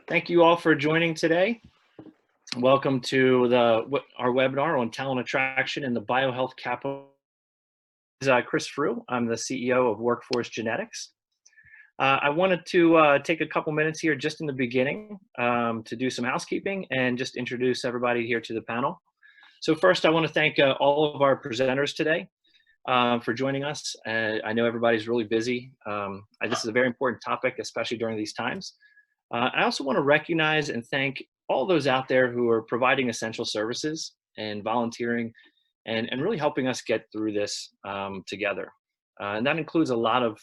Thank you all for joining today. Welcome to our webinar on talent attraction in the BioHealth Capital. This is Chris Frew. I'm the CEO of Workforce Genetics. I wanted to take a couple minutes here just in the beginning to do some housekeeping and just introduce everybody here to the panel. So first, I want to thank all of our presenters today for joining us. I know everybody's really busy. This is a very important topic, especially during these times. I also want to recognize and thank all those out there who are providing essential services and volunteering and really helping us get through this together. And that includes a lot of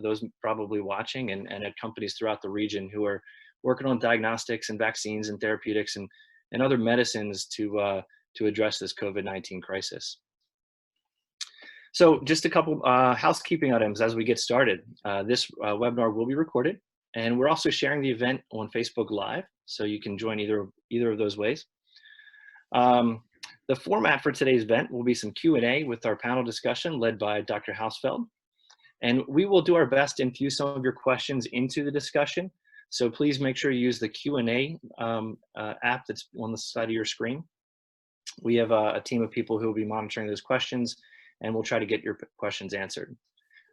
those probably watching and at companies throughout the region who are working on diagnostics and vaccines and therapeutics and other medicines to address this COVID-19 crisis. So just a couple housekeeping items as we get started. This webinar will be recorded. And we're also sharing the event on Facebook Live, so you can join either of those ways. The format for today's event will be some Q&A with our panel discussion led by Dr. Hausfeld. And we will do our best to infuse some of your questions into the discussion. So please make sure you use the Q&A app that's on the side of your screen. We have a team of people who will be monitoring those questions, and we'll try to get your questions answered.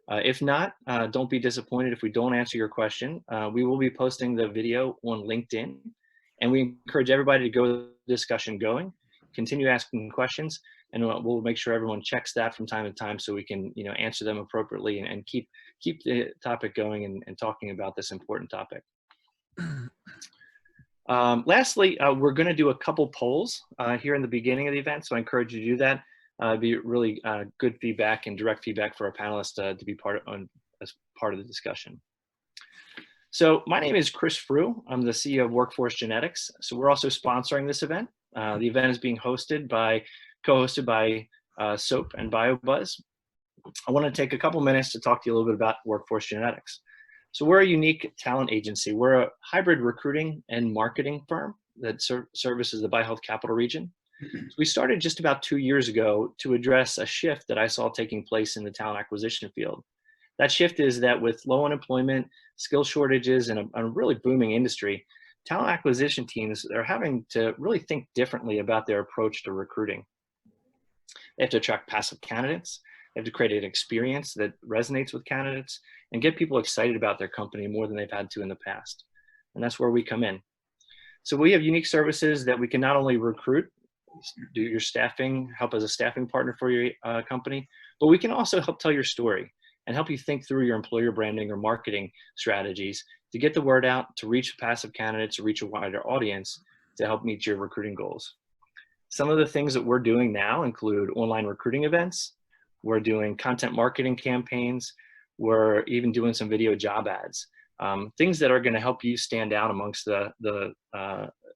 If not, don't be disappointed if we don't answer your question. We will be posting the video on LinkedIn, and we encourage everybody to go the discussion going, continue asking questions, and we'll make sure everyone checks that from time to time so we can answer them appropriately and keep the topic going and talking about this important topic. Lastly, we're going to do a couple polls here in the beginning of the event, so I encourage you to do that. It'd be really good feedback and direct feedback for our panelists to be as part of the discussion. So my name is Chris Frew. I'm the CEO of Workforce Genetics. So we're also sponsoring this event. The event is being co-hosted by SoPE and BioBuzz. I want to take a couple minutes to talk to you a little bit about Workforce Genetics. So we're a unique talent agency. We're a hybrid recruiting and marketing firm that services the BioHealth Capital Region. So we started just about 2 years ago to address a shift that I saw taking place in the talent acquisition field. That shift is that with low unemployment, skill shortages, and a really booming industry, talent acquisition teams are having to really think differently about their approach to recruiting. They have to attract passive candidates. They have to create an experience that resonates with candidates and get people excited about their company more than they've had to in the past. And that's where we come in. So we have unique services that we can not only recruit, do your staffing, help as a staffing partner for your company, but we can also help tell your story and help you think through your employer branding or marketing strategies to get the word out, to reach passive candidates, to reach a wider audience to help meet your recruiting goals. Some of the things that we're doing now include online recruiting events. We're doing content marketing campaigns. We're even doing some video job ads. Things that are going to help you stand out amongst the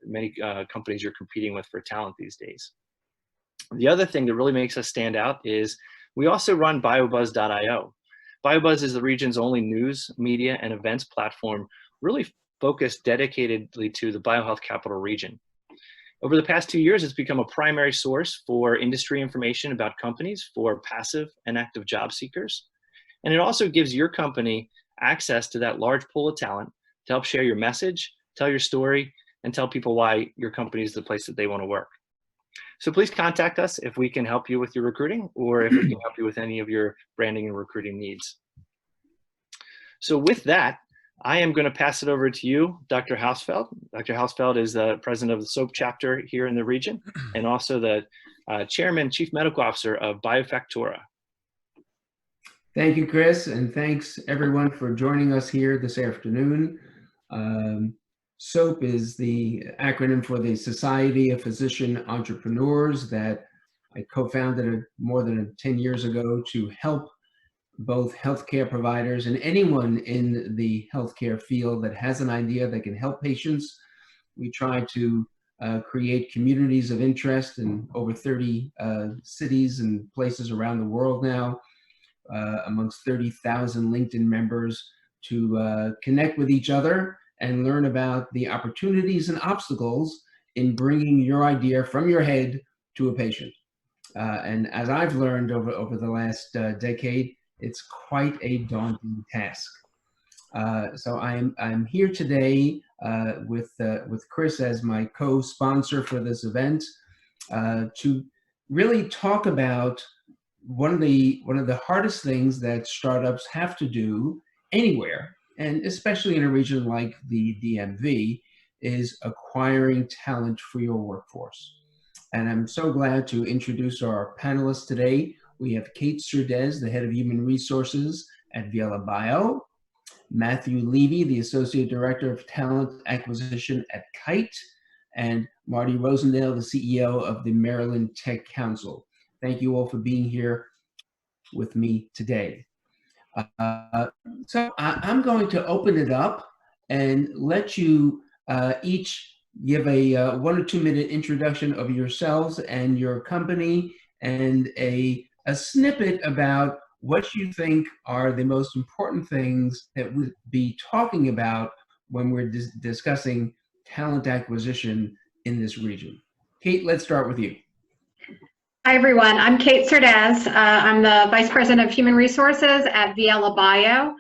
many companies you're competing with for talent these days. The other thing that really makes us stand out is we also run BioBuzz.io. BioBuzz is the region's only news, media, and events platform really focused dedicatedly to the BioHealth Capital Region. Over the past 2 years, it's become a primary source for industry information about companies for passive and active job seekers. And it also gives your company access to that large pool of talent to help share your message, tell your story, and tell people why your company is the place that they want to work. So please contact us if we can help you with your recruiting or if we can help you with any of your branding and recruiting needs. So with that, I am going to pass it over to you, Dr. Hausfeld. Dr. Hausfeld is the president of the SoPE chapter here in the region and also the chairman, chief medical officer of BioFactura. Thank you, Chris, and thanks everyone for joining us here this afternoon. SoPE is the acronym for the Society of Physician Entrepreneurs that I co-founded more than 10 years ago to help both healthcare providers and anyone in the healthcare field that has an idea that can help patients. We try to create communities of interest in over 30 cities and places around the world now, amongst 30,000 LinkedIn members to connect with each other and learn about the opportunities and obstacles in bringing your idea from your head to a patient. And as I've learned over the last decade, it's quite a daunting task. So I'm here today with Chris as my co-sponsor for this event to really talk about one of the hardest things that startups have to do anywhere, and especially in a region like the DMV, is acquiring talent for your workforce. And I'm so glad to introduce our panelists today. We have Kate Surdez, the head of human resources at Viela Bio, Matthew Levy, the associate director of talent acquisition at Kite, and Marty Rosendale, the CEO of the Maryland Tech Council. Thank you all for being here with me today. So I'm going to open it up and let you each give a 1 or 2 minute introduction of yourselves and your company, and a snippet about what you think are the most important things that we'll be talking about when we're discussing talent acquisition in this region. Kate, let's start with you. Hi, everyone. I'm Kate Surdez. I'm the Vice President of Human Resources at Viela Bio.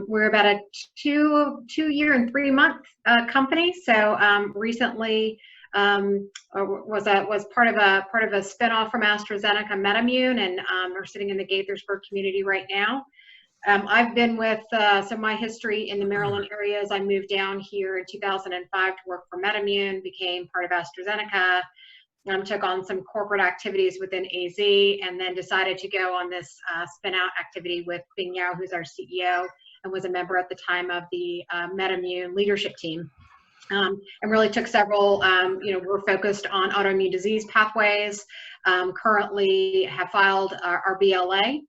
We're about a two year and 3 month company. So recently was part of a spinoff from AstraZeneca MedImmune, and we're sitting in the Gaithersburg community right now. I've been with so my history in the Maryland area is I moved down here in 2005 to work for MedImmune, became part of AstraZeneca. Took on some corporate activities within AZ, and then decided to go on this spin-out activity with Bing Yao, who's our CEO, and was a member at the time of the MedImmune leadership team. And really took several, we're focused on autoimmune disease pathways. Currently have filed our BLA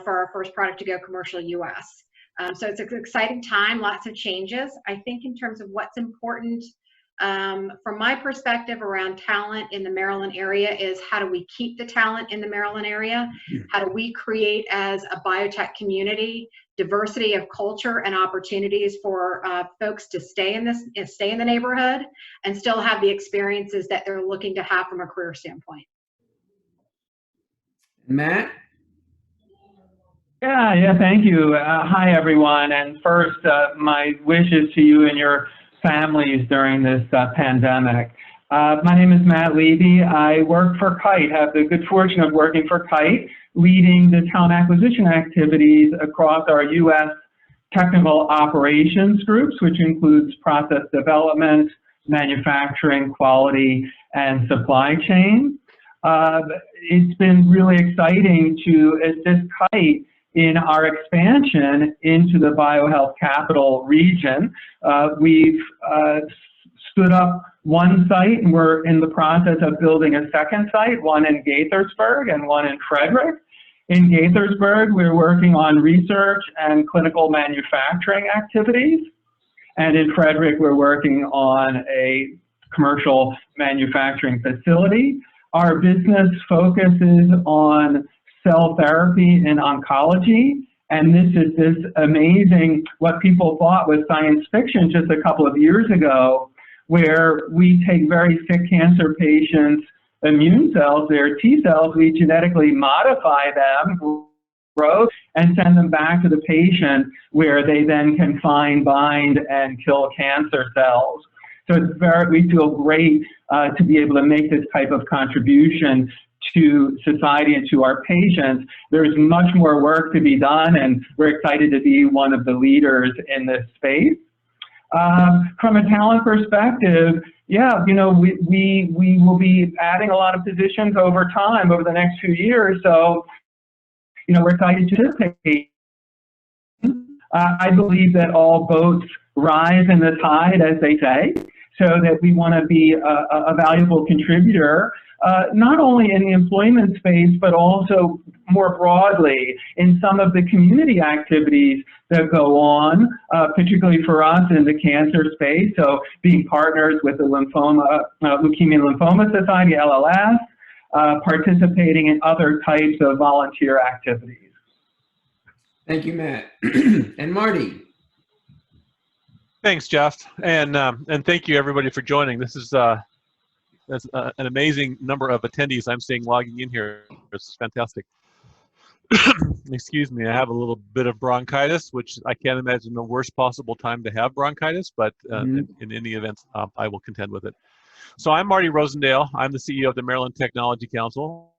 for our first product to go commercial US. So it's an exciting time, lots of changes. I think in terms of what's important, from my perspective around talent in the Maryland area, is how do we keep the talent in the Maryland area? How do we create, as a biotech community, diversity of culture and opportunities for folks to stay in the neighborhood and still have the experiences that they're looking to have from a career standpoint? Matt? Yeah, thank you. Hi, everyone. And first, my wishes to you and your families during this pandemic. My name is Matt Levy. I work for Kite, have the good fortune of working for Kite, leading the talent acquisition activities across our U.S. technical operations groups, which includes process development, manufacturing, quality, and supply chain. It's been really exciting to assist Kite in our expansion into the BioHealth Capital Region. We've stood up one site, and we're in the process of building a second site, one in Gaithersburg and one in Frederick. In Gaithersburg, we're working on research and clinical manufacturing activities. And in Frederick, we're working on a commercial manufacturing facility. Our business focuses on cell therapy and oncology, and this is this amazing, what people thought was science fiction just a couple of years ago, where we take very sick cancer patients' immune cells, their T cells, we genetically modify them, grow, and send them back to the patient, where they then can find, bind, and kill cancer cells. So it's we feel great to be able to make this type of contribution to society and to our patients. There's much more work to be done, and we're excited to be one of the leaders in this space. From a talent perspective, yeah, we will be adding a lot of positions over time, over the next few years. So, we're excited to participate. I believe that all boats rise in the tide, as they say, so that we want to be a valuable contributor, not only in the employment space, but also more broadly in some of the community activities that go on, particularly for us in the cancer space. So being partners with the Leukemia and Lymphoma Society, LLS, participating in other types of volunteer activities. Thank you, Matt. And Marty. Thanks, Jeff, and thank you everybody for joining. This is that's an amazing number of attendees I'm seeing logging in here. This is fantastic. excuse me, I have a little bit of bronchitis, which I can't imagine the worst possible time to have bronchitis, but in any event, I will contend with it. So I'm Marty Rosendale. I'm the CEO of the Maryland Technology Council.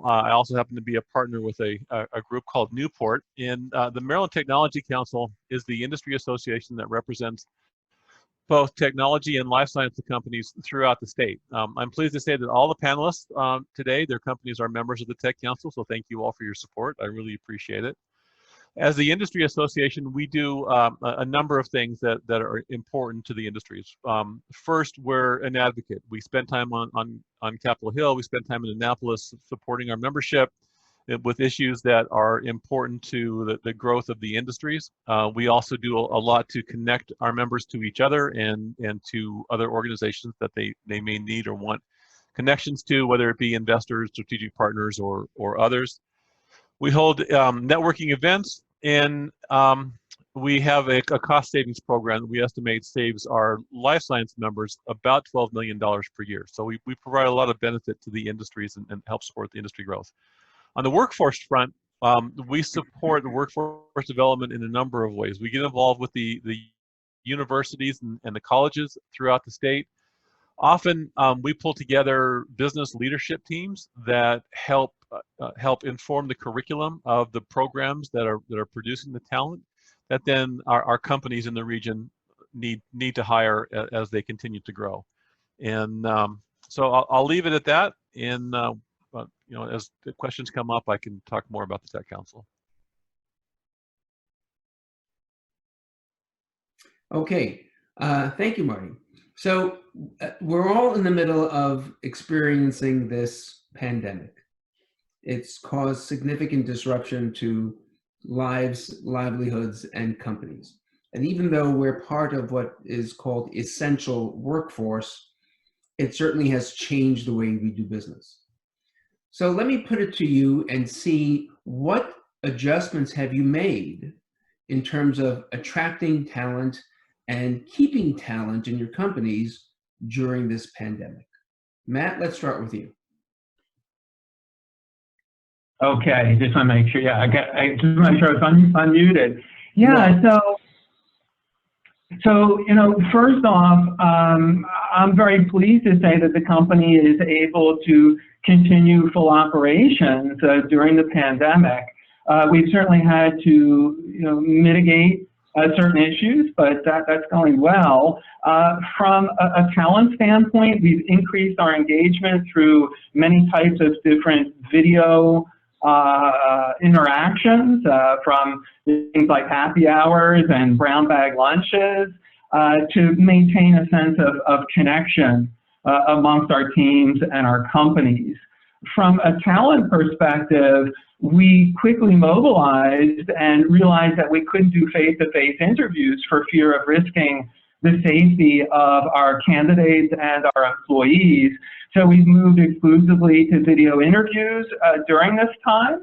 I also happen to be a partner with a group called Newport. And the Maryland Technology Council is the industry association that represents both technology and life science companies throughout the state. I'm pleased to say that all the panelists today, their companies are members of the Tech Council, so thank you all for your support. I really appreciate it. As the industry association, we do a number of things that are important to the industries. First, we're an advocate. We spend time on Capitol Hill. We spend time in Annapolis supporting our membership with issues that are important to the growth of the industries. We also do a lot to connect our members to each other and to other organizations that they may need or want connections to, whether it be investors, strategic partners, or others. We hold networking events, and we have a cost savings program that we estimate saves our life science members about $12 million per year. So we provide a lot of benefit to the industries and help support the industry growth. On the workforce front, we support the workforce development in a number of ways. We get involved with the universities and the colleges throughout the state. Often we pull together business leadership teams that help inform the curriculum of the programs that are producing the talent that then our companies in the region need to hire as they continue to grow. And so I'll leave it at that. And as the questions come up, I can talk more about the Tech Council. Okay, thank you, Marty. So we're all in the middle of experiencing this pandemic. It's caused significant disruption to lives, livelihoods, and companies. And even though we're part of what is called essential workforce, it certainly has changed the way we do business. So let me put it to you and see what adjustments have you made in terms of attracting talent and keeping talent in your companies during this pandemic. Matt, let's start with you. Okay, just want to make sure. Yeah, I just want to make sure I was unmuted. Yeah, so first off, I'm very pleased to say that the company is able to continue full operations during the pandemic. We've certainly had to mitigate certain issues, but that's going well. From a talent standpoint, we've increased our engagement through many types of different video interactions, from things like happy hours and brown bag lunches, to maintain a sense of connection amongst our teams and our companies. From a talent perspective, we quickly mobilized and realized that we couldn't do face-to-face interviews for fear of risking the safety of our candidates and our employees. So we've moved exclusively to video interviews during this time.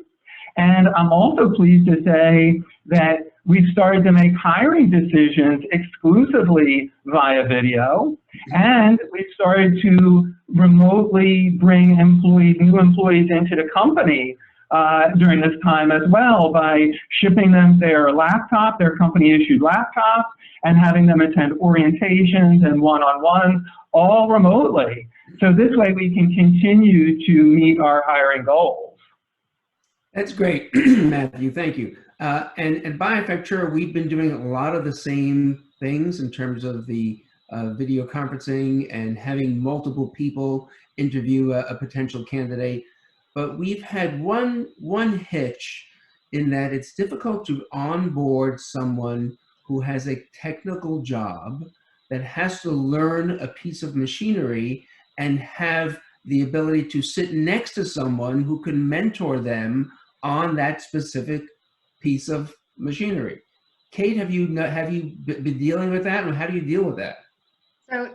And I'm also pleased to say that we've started to make hiring decisions exclusively via video. And we've started to remotely bring new employees into the company during this time as well, by shipping them their laptop, their company-issued laptops, and having them attend orientations and one-on-ones, all remotely. So this way we can continue to meet our hiring goals. That's great, Matthew, thank you. And at BioFactura, we've been doing a lot of the same things in terms of the video conferencing and having multiple people interview a potential candidate. But we've had one hitch in that it's difficult to onboard someone who has a technical job that has to learn a piece of machinery and have the ability to sit next to someone who can mentor them on that specific piece of machinery. Kate, have you been dealing with that, and how do you deal with that? So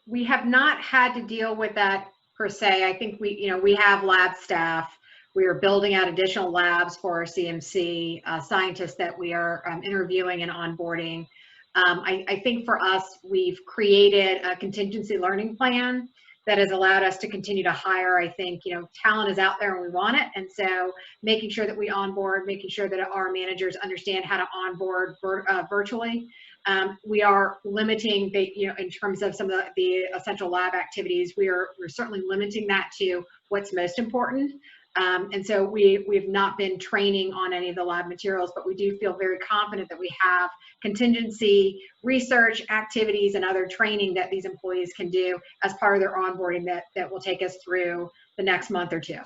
we have not had to deal with that per se. I think we have lab staff. We are building out additional labs for our CMC scientists that we are interviewing and onboarding. I think for us, we've created a contingency learning plan that has allowed us to continue to hire. I think, you know, talent is out there and we want it. And so making sure that we onboard, making sure that our managers understand how to onboard virtually. We are limiting, you know, in terms of some of the essential lab activities, we're certainly limiting that to what's most important. And so we've not been training on any of the lab materials, but we do feel very confident that we have contingency research activities and other training that these employees can do as part of their onboarding that will take us through the next month or two.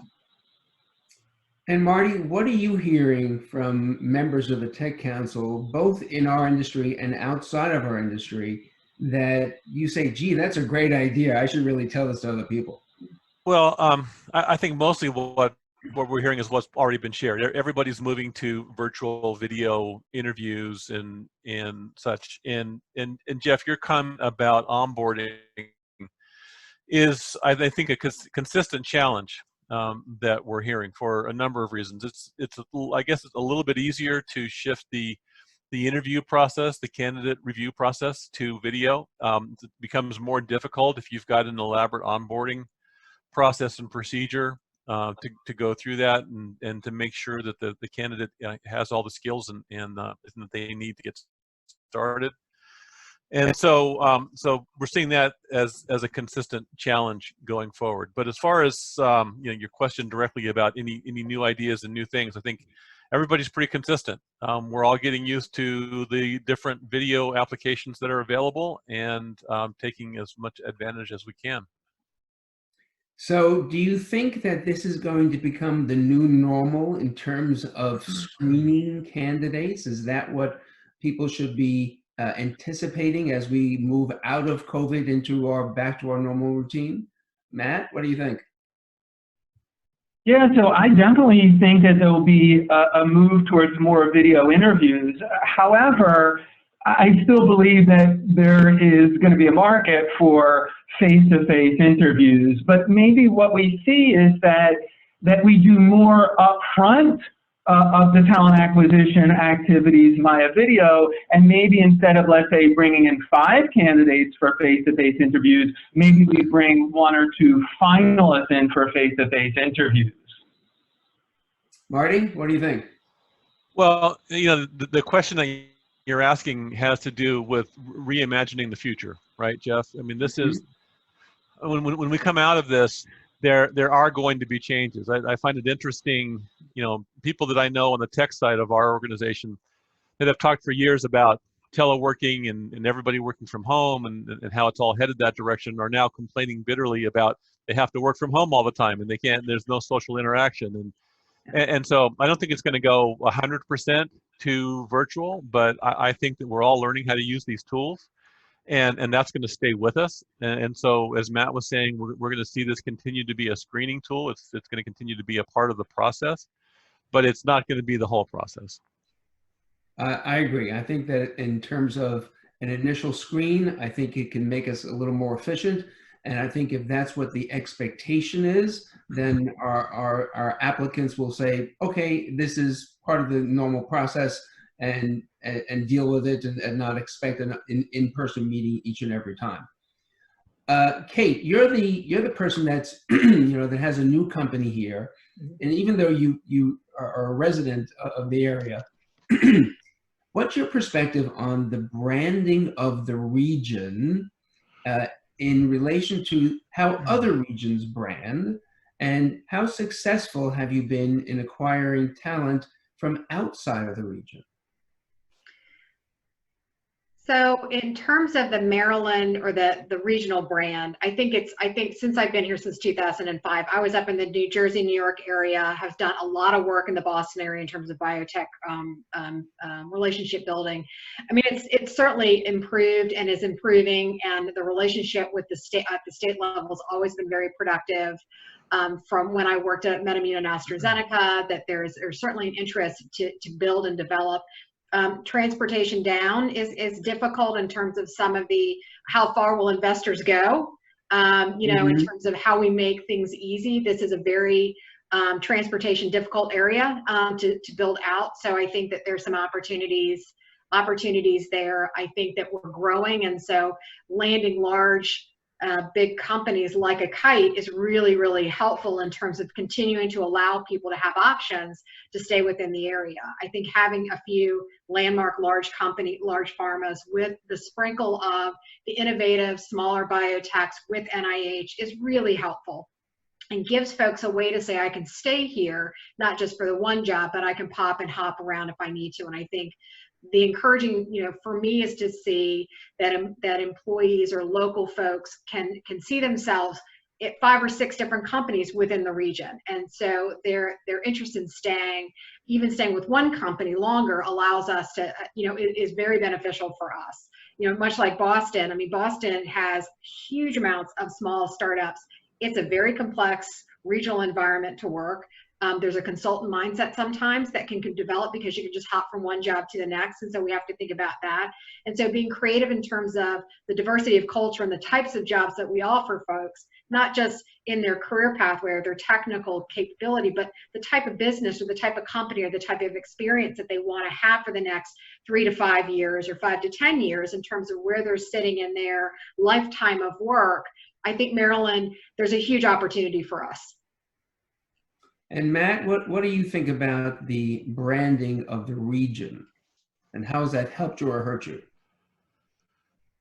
And Marty, what are you hearing from members of the Tech Council, both in our industry and outside of our industry, that you say, gee, that's a great idea. I should really tell this to other people? Well, I think mostly what we're hearing is what's already been shared. Everybody's moving to virtual video interviews and such. And Jeff, your comment about onboarding is, I think, a consistent challenge that we're hearing for a number of reasons. I guess it's a little bit easier to shift the interview process, the candidate review process to video. It becomes more difficult if you've got an elaborate onboarding process and procedure to go through that and to make sure that the candidate has all the skills and that they need to get started. And so we're seeing that as a consistent challenge going forward. But as far as you know, your question directly about any new ideas and new things, I think everybody's pretty consistent. We're all getting used to the different video applications that are available and taking as much advantage as we can. So do you think that this is going to become the new normal in terms of screening candidates? Is that what people should be anticipating as we move out of COVID into back to our normal routine? Matt, what do you think? Yeah, so I definitely think that there will be a move towards more video interviews. However, I still believe that there is going to be a market for face-to-face interviews, but maybe what we see is that we do more upfront of the talent acquisition activities via video, and maybe instead of, let's say, bringing in 5 candidates for face-to-face interviews, maybe we bring 1 or 2 finalists in for face-to-face interviews. Marty, what do you think? Well, you know, the question that you're asking has to do with reimagining the future, right, Jeff? I mean, this is, when we come out of this, there are going to be changes. I find it interesting, you know, people that I know on the tech side of our organization that have talked for years about teleworking and everybody working from home and how it's all headed that direction are now complaining bitterly about they have to work from home all the time and they can't, there's no social interaction. And so I don't think it's going to go 100% to virtual, but I think that we're all learning how to use these tools, and that's going to stay with us. And so, as Matt was saying, we're going to see this continue to be a screening tool. It's going to continue to be a part of the process, but it's not going to be the whole process. I agree. I think that in terms of an initial screen, I think it can make us a little more efficient. And I think if that's what the expectation is, then our applicants will say, okay, this is part of the normal process, and deal with it and not expect an in-person meeting each and every time. Kate, you're the person that's you know, that has a new company here, and even though you are a resident of the area, what's your perspective on the branding of the region in relation to how other regions brand, and how successful have you been in acquiring talent from outside of the region? So in terms of the Maryland or the regional brand, I think since I've been here since 2005, I was up in the New Jersey, New York area, have done a lot of work in the Boston area in terms of biotech relationship building. I mean, it's certainly improved and is improving, and the relationship with the state at the state level has always been very productive. From when I worked at MedImmune and AstraZeneca, that there's certainly an interest to build and develop. Transportation down is difficult in terms of some of how far will investors go, you know, in terms of how we make things easy. This is a very transportation difficult area to build out. So I think that there's some opportunities there. I think that we're growing, and so landing large big companies like a Kite is really, really helpful in terms of continuing to allow people to have options to stay within the area. I think having a few landmark large pharmas with the sprinkle of the innovative smaller biotechs with NIH is really helpful and gives folks a way to say, I can stay here, not just for the one job, but I can pop and hop around if I need to. And I think the encouraging, for me, is to see that employees or local folks can see themselves at 5 or 6 different companies within the region, and so their interest in staying with one company longer allows us to, is very beneficial for us. Much like Boston. I mean, Boston has huge amounts of small startups. It's a very complex regional environment to work. There's a consultant mindset sometimes that can develop because you can just hop from one job to the next. And so we have to think about that. And so being creative in terms of the diversity of culture and the types of jobs that we offer folks, not just in their career pathway or their technical capability, but the type of business or the type of company or the type of experience that they want to have for the next 3 to 5 years or 5 to 10 years in terms of where they're sitting in their lifetime of work. I think Maryland, there's a huge opportunity for us. And Matt, what do you think about the branding of the region, and how has that helped you or hurt you?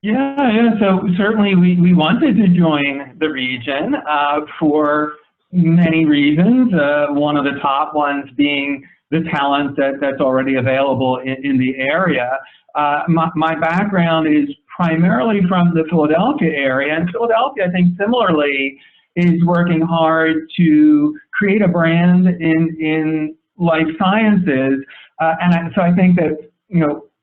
Yeah. So certainly we wanted to join the region for many reasons. One of the top ones being the talent that's already available in the area. My background is primarily from the Philadelphia area, and Philadelphia, I think, similarly, is working hard to create a brand in life sciences. So I think that,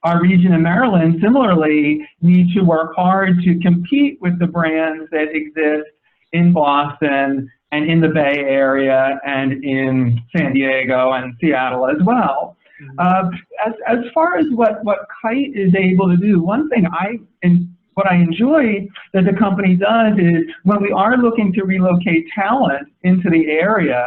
our region in Maryland similarly needs to work hard to compete with the brands that exist in Boston and in the Bay Area and in San Diego and Seattle as well. As far as what Kite is able to do, one thing what I enjoy that the company does is when we are looking to relocate talent into the area,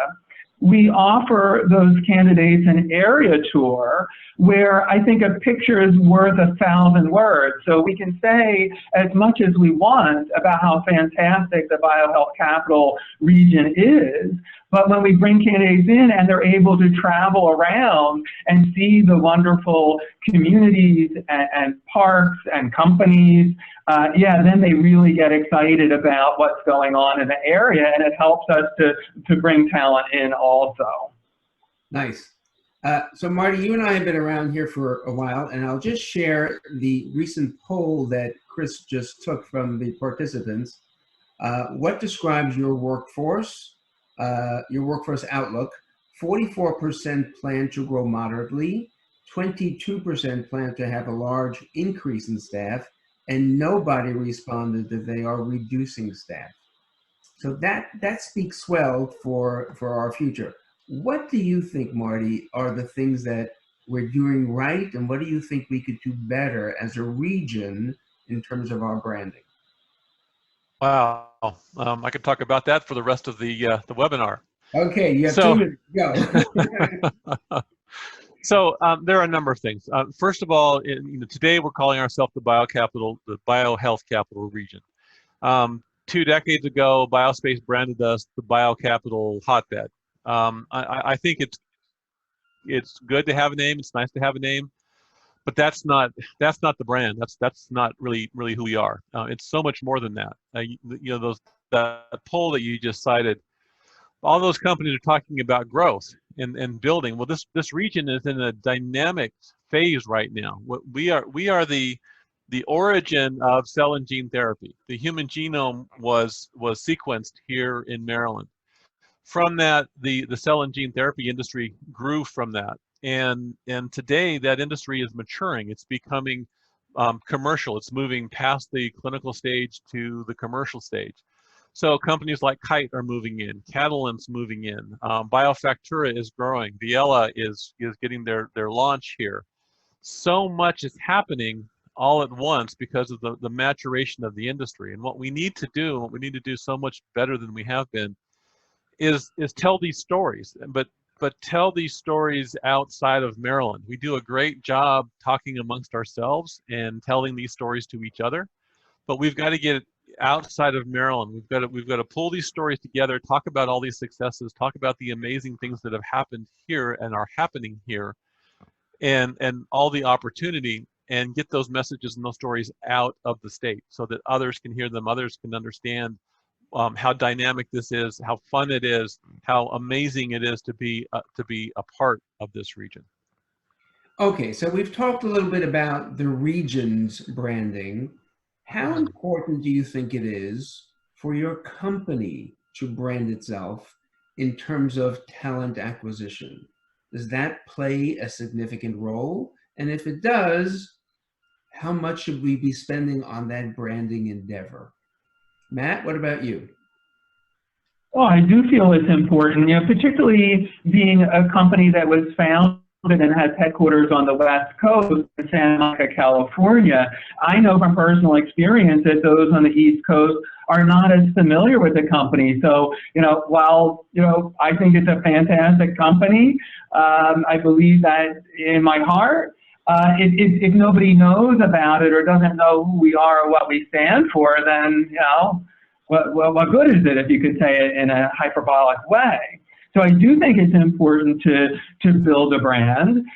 we offer those candidates an area tour where I think a picture is worth 1,000 words. So we can say as much as we want about how fantastic the BioHealth Capital Region is, but when we bring candidates in and they're able to travel around and see the wonderful communities and parks and companies, then they really get excited about what's going on in the area, and it helps us to bring talent in also. Nice. So Marty, you and I have been around here for a while, and I'll just share the recent poll that Chris just took from the participants. What describes your workforce outlook? 44% plan to grow moderately, 22% plan to have a large increase in staff, and nobody responded that they are reducing staff. So that speaks well for our future. What do you think, Marty, are the things that we're doing right, and what do you think we could do better as a region in terms of our branding? Wow, I could talk about that for the rest of the webinar. Okay, you have 2 minutes to go. So there are a number of things. First of all, today we're calling ourselves the BioHealth Capital Region. 2 decades ago, BioSpace branded us the BioCapital Hotbed. I think it's good to have a name. It's nice to have a name, but that's not the brand. That's not really who we are. It's so much more than that. That poll that you just cited, all those companies are talking about growth and building. Well, this region is in a dynamic phase right now. We are the origin of cell and gene therapy. The human genome was sequenced here in Maryland. From that, the cell and gene therapy industry grew from that. And today that industry is maturing. It's becoming commercial. It's moving past the clinical stage to the commercial stage. So companies like Kite are moving in, Catalent's moving in, BioFactura is growing, Viela is getting their launch here. So much is happening all at once because of the maturation of the industry. And what we need to do so much better than we have been, is tell these stories, but tell these stories outside of Maryland. We do a great job talking amongst ourselves and telling these stories to each other, but we've got to get outside of Maryland. We've got to pull these stories together, talk about all these successes, talk about the amazing things that have happened here and are happening here, and all the opportunity, and get those messages and those stories out of the state so that others can hear them, others can understand how dynamic this is, how fun it is, how amazing it is to be a part of this region. Okay, so we've talked a little bit about the region's branding. How important do you think it is for your company to brand itself in terms of talent acquisition? Does that play a significant role? And if it does, how much should we be spending on that branding endeavor? Matt, what about you? Well, I do feel it's important, particularly being a company that was founded and has headquarters on the West Coast in Santa Monica, California. I know from personal experience that those on the East Coast are not as familiar with the company. So, while, I think it's a fantastic company, I believe that in my heart, if nobody knows about it or doesn't know who we are or what we stand for, then, what good is it, if you could say it in a hyperbolic way? So I do think it's important to build a brand.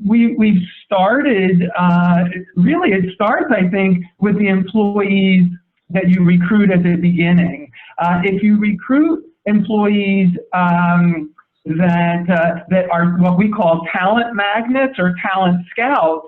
We've started, really it starts, I think, with the employees that you recruit at the beginning. If you recruit employees that are what we call talent magnets or talent scouts,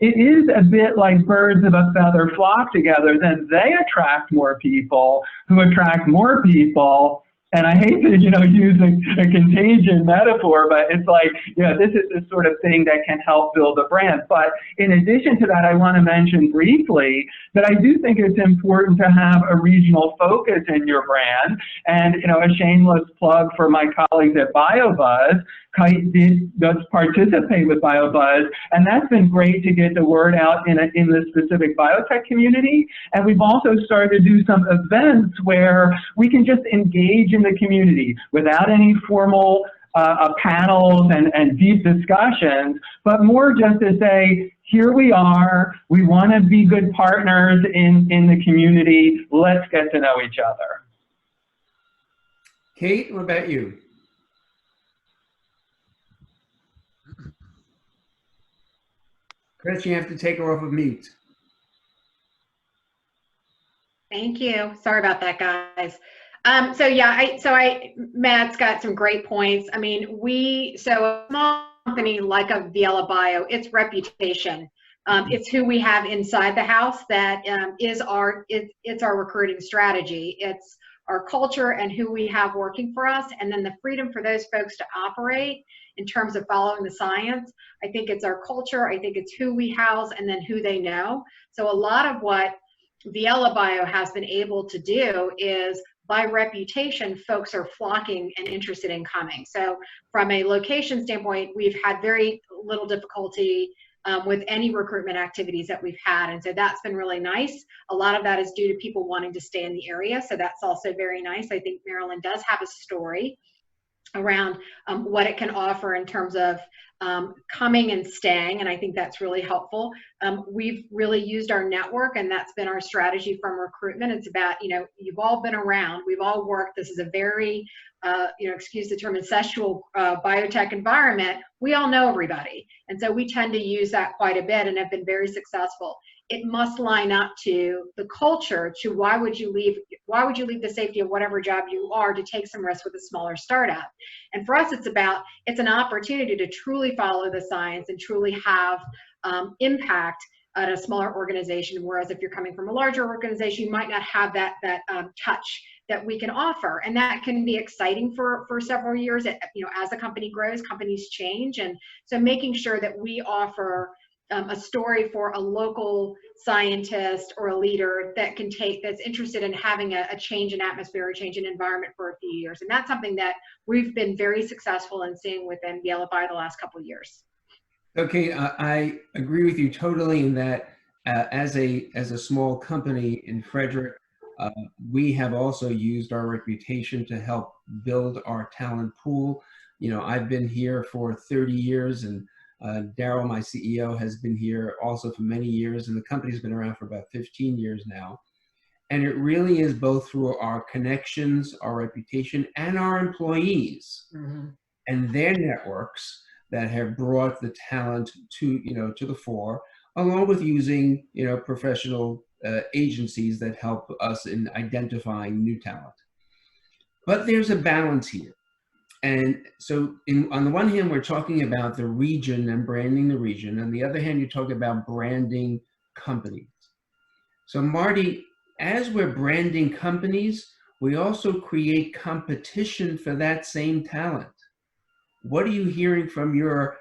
it is a bit like birds of a feather flock together. Then they attract more people who attract more people. And I hate to, use a contagion metaphor, but it's like, this is the sort of thing that can help build a brand. But in addition to that, I want to mention briefly that I do think it's important to have a regional focus in your brand. And, a shameless plug for my colleagues at BioBuzz. Kite does participate with BioBuzz, and that's been great to get the word out in the specific biotech community. And we've also started to do some events where we can just engage in the community without any formal panels and deep discussions, but more just to say, here we are, we want to be good partners in the community, let's get to know each other. Kate, what about you? Chris, you have to take her off of mute. Thank you. Sorry about that, guys. Matt's got some great points. I mean, so a small company like a Viela Bio, its reputation, it's who we have inside the house that it's our recruiting strategy. It's our culture and who we have working for us, and then the freedom for those folks to operate in terms of following the science. I think it's our culture, I think it's who we house, and then who they know. So a lot of what Viela Bio has been able to do is, by reputation, folks are flocking and interested in coming. So from a location standpoint, we've had very little difficulty with any recruitment activities that we've had. And so that's been really nice. A lot of that is due to people wanting to stay in the area. So that's also very nice. I think Maryland does have a story around what it can offer in terms of coming and staying, and I think that's really helpful. We've really used our network, and that's been our strategy from recruitment. It's about, you've all been around, we've all worked. This is a very, excuse the term, incestual biotech environment. We all know everybody, and so we tend to use that quite a bit and have been very successful. It must line up to the culture, to why would you leave the safety of whatever job you are to take some risk with a smaller startup. And for us, it's an opportunity to truly follow the science and truly have impact at a smaller organization, whereas if you're coming from a larger organization, you might not have that touch that we can offer. And that can be exciting for several years. As a company grows, companies change. And so making sure that we offer a story for a local scientist or a leader that's interested in having a change in atmosphere or change in environment for a few years. And that's something that we've been very successful in seeing within Viela Bio the last couple of years. Okay, I agree with you totally in that as a small company in Frederick, we have also used our reputation to help build our talent pool. I've been here for 30 years, and Daryl, my CEO, has been here also for many years, and the company's been around for about 15 years now. And it really is both through our connections, our reputation, and our employees and their networks that have brought the talent to the fore, along with using professional agencies that help us in identifying new talent. But there's a balance here. And so on the one hand, we're talking about the region and branding the region. On the other hand, you talk about branding companies. So Marty, as we're branding companies, we also create competition for that same talent. What are you hearing from your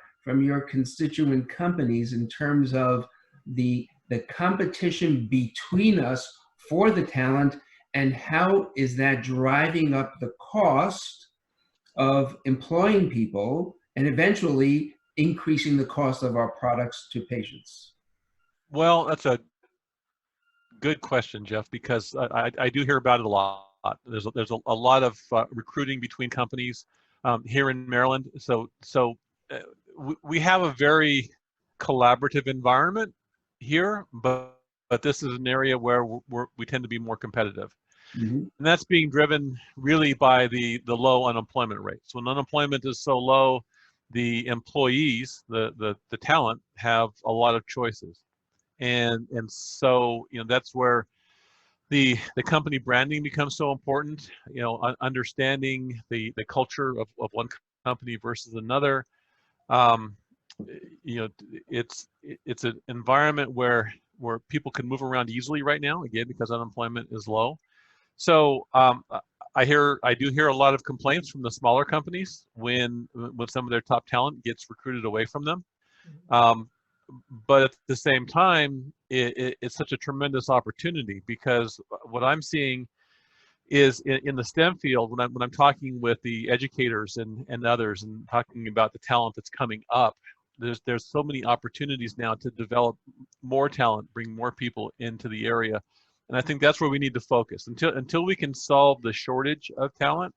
constituent companies in terms of the competition between us for the talent, and how is that driving up the cost of employing people and eventually increasing the cost of our products to patients? Well, that's a good question, Jeff, because I do hear about it a lot. There's a lot of recruiting between companies here in Maryland. So we have a very collaborative environment here, but this is an area where we tend to be more competitive. And that's being driven really by the low unemployment rate. So when unemployment is so low, the employees, the talent, have a lot of choices. And so that's where the company branding becomes so important. Understanding the culture of one company versus another. It's an environment where people can move around easily right now, again, because unemployment is low. So I do hear a lot of complaints from the smaller companies when some of their top talent gets recruited away from them. But at the same time, it's such a tremendous opportunity, because what I'm seeing is in the STEM field, when I'm talking with the educators and others and talking about the talent that's coming up, there's so many opportunities now to develop more talent, bring more people into the area. And I think that's where we need to focus. Until we can solve the shortage of talent,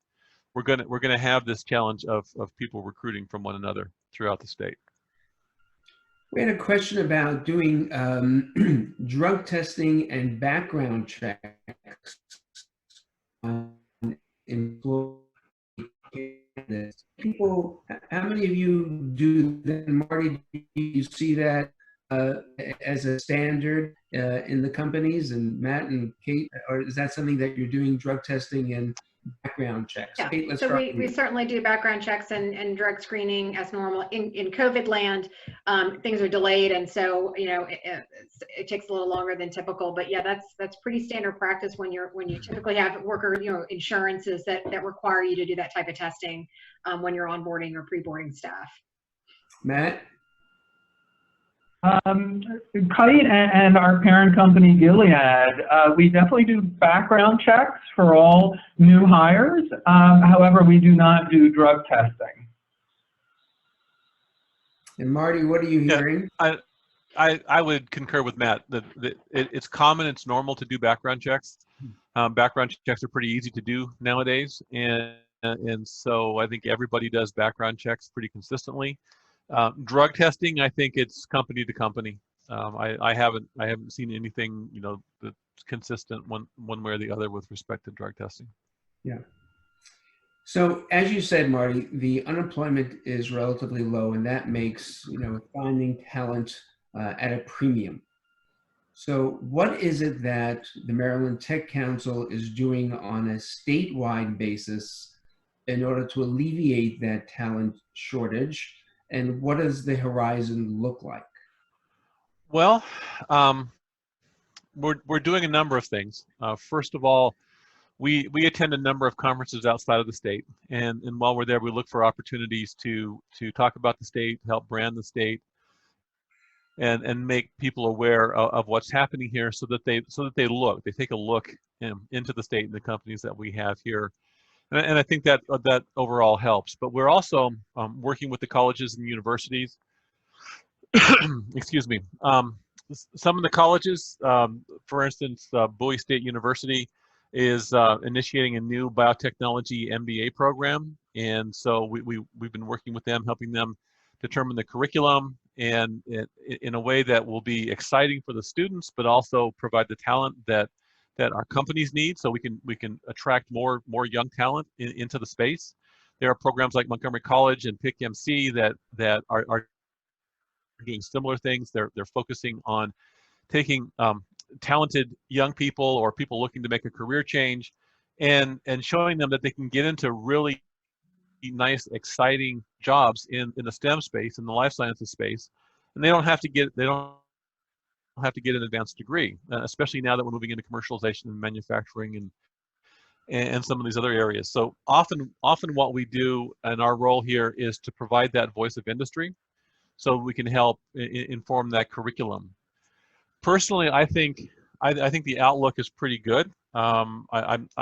we're gonna have this challenge of people recruiting from one another throughout the state. We had a question about doing drug testing and background checks on employee candidates. People, how many of you do that? Marty, do you see that as a standard in the companies? And Matt and Kate, or is that something that you're doing, drug testing and background checks? Yeah, Kate, let's so start we certainly do background checks and drug screening as normal. In COVID land, things are delayed, and so it takes a little longer than typical. But yeah, that's pretty standard practice when you typically have worker insurances that require you to do that type of testing when you're onboarding or pre-boarding staff. Matt? Kite and our parent company, Gilead, we definitely do background checks for all new hires. However, we do not do drug testing. And Marty, what are you hearing? I would concur with Matt that it's common, it's normal to do background checks. Background checks are pretty easy to do nowadays, and so I think everybody does background checks pretty consistently. Drug testing, I think it's company to company. I haven't seen anything that's consistent one way or the other with respect to drug testing. Yeah. So as you said, Marty, the unemployment is relatively low, and that makes finding talent at a premium. So what is it that the Maryland Tech Council is doing on a statewide basis in order to alleviate that talent shortage? And what does the horizon look like? Well, we're doing a number of things. First of all, we attend a number of conferences outside of the state, and while we're there, we look for opportunities to talk about the state, help brand the state, and make people aware of what's happening here, so that they take a look into the state and the companies that we have here. And I think that overall helps. But we're also working with the colleges and universities. Excuse me. Some of the colleges, for instance, Bowie State University is initiating a new biotechnology M.B.A. program. And so we've been working with them, helping them determine the curriculum and in a way that will be exciting for the students, but also provide the talent that our companies need, so we can attract more young talent into the space. There are programs like Montgomery College and Pick MC that are doing similar things. They're focusing on taking talented young people or people looking to make a career change and showing them that they can get into really nice, exciting jobs in the STEM space, in the life sciences space, and they don't have to get an advanced degree, especially now that we're moving into commercialization and manufacturing and some of these other areas. So often what we do and our role here is to provide that voice of industry so we can help inform that curriculum. Personally, I think the outlook is pretty good. I'm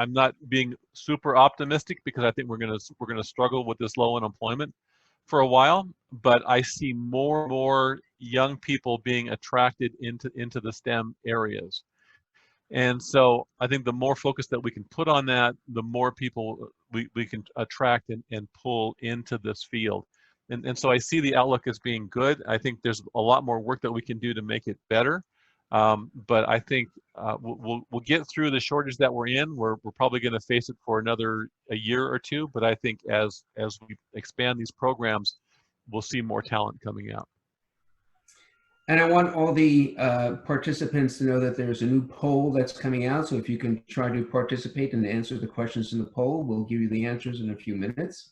not being super optimistic because I think we're gonna struggle with this low unemployment for a while, but I see more and more young people being attracted into the STEM areas. And so I think the more focus that we can put on that, the more people we can attract and pull into this field. And so I see the outlook as being good. I think there's a lot more work that we can do to make it better. But I think we'll get through the shortage that we're in. We're probably going to face it for a year or two. But I think as we expand these programs, we'll see more talent coming out. And I want all the participants to know that there's a new poll that's coming out. So if you can try to participate and answer the questions in the poll, we'll give you the answers in a few minutes.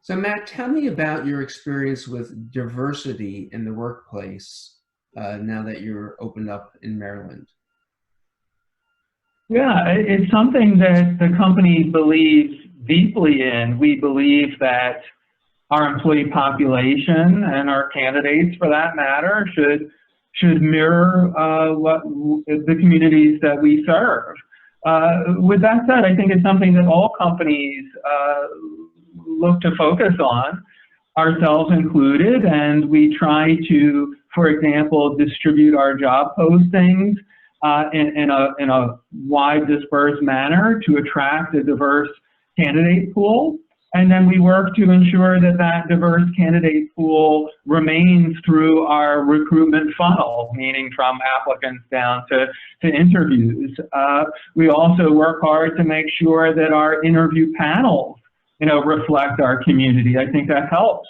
So Matt, tell me about your experience with diversity in the workplace now that you're opened up in Maryland. Yeah, it's something that the company believes deeply in. We believe that our employee population and our candidates, for that matter, should mirror what the communities that we serve. With that said, I think it's something that all companies look to focus on, ourselves included, and we try to, for example, distribute our job postings in a wide dispersed manner to attract a diverse candidate pool. And then we work to ensure that that diverse candidate pool remains through our recruitment funnel, meaning from applicants down to interviews. We also work hard to make sure that our interview panels, reflect our community. I think that helps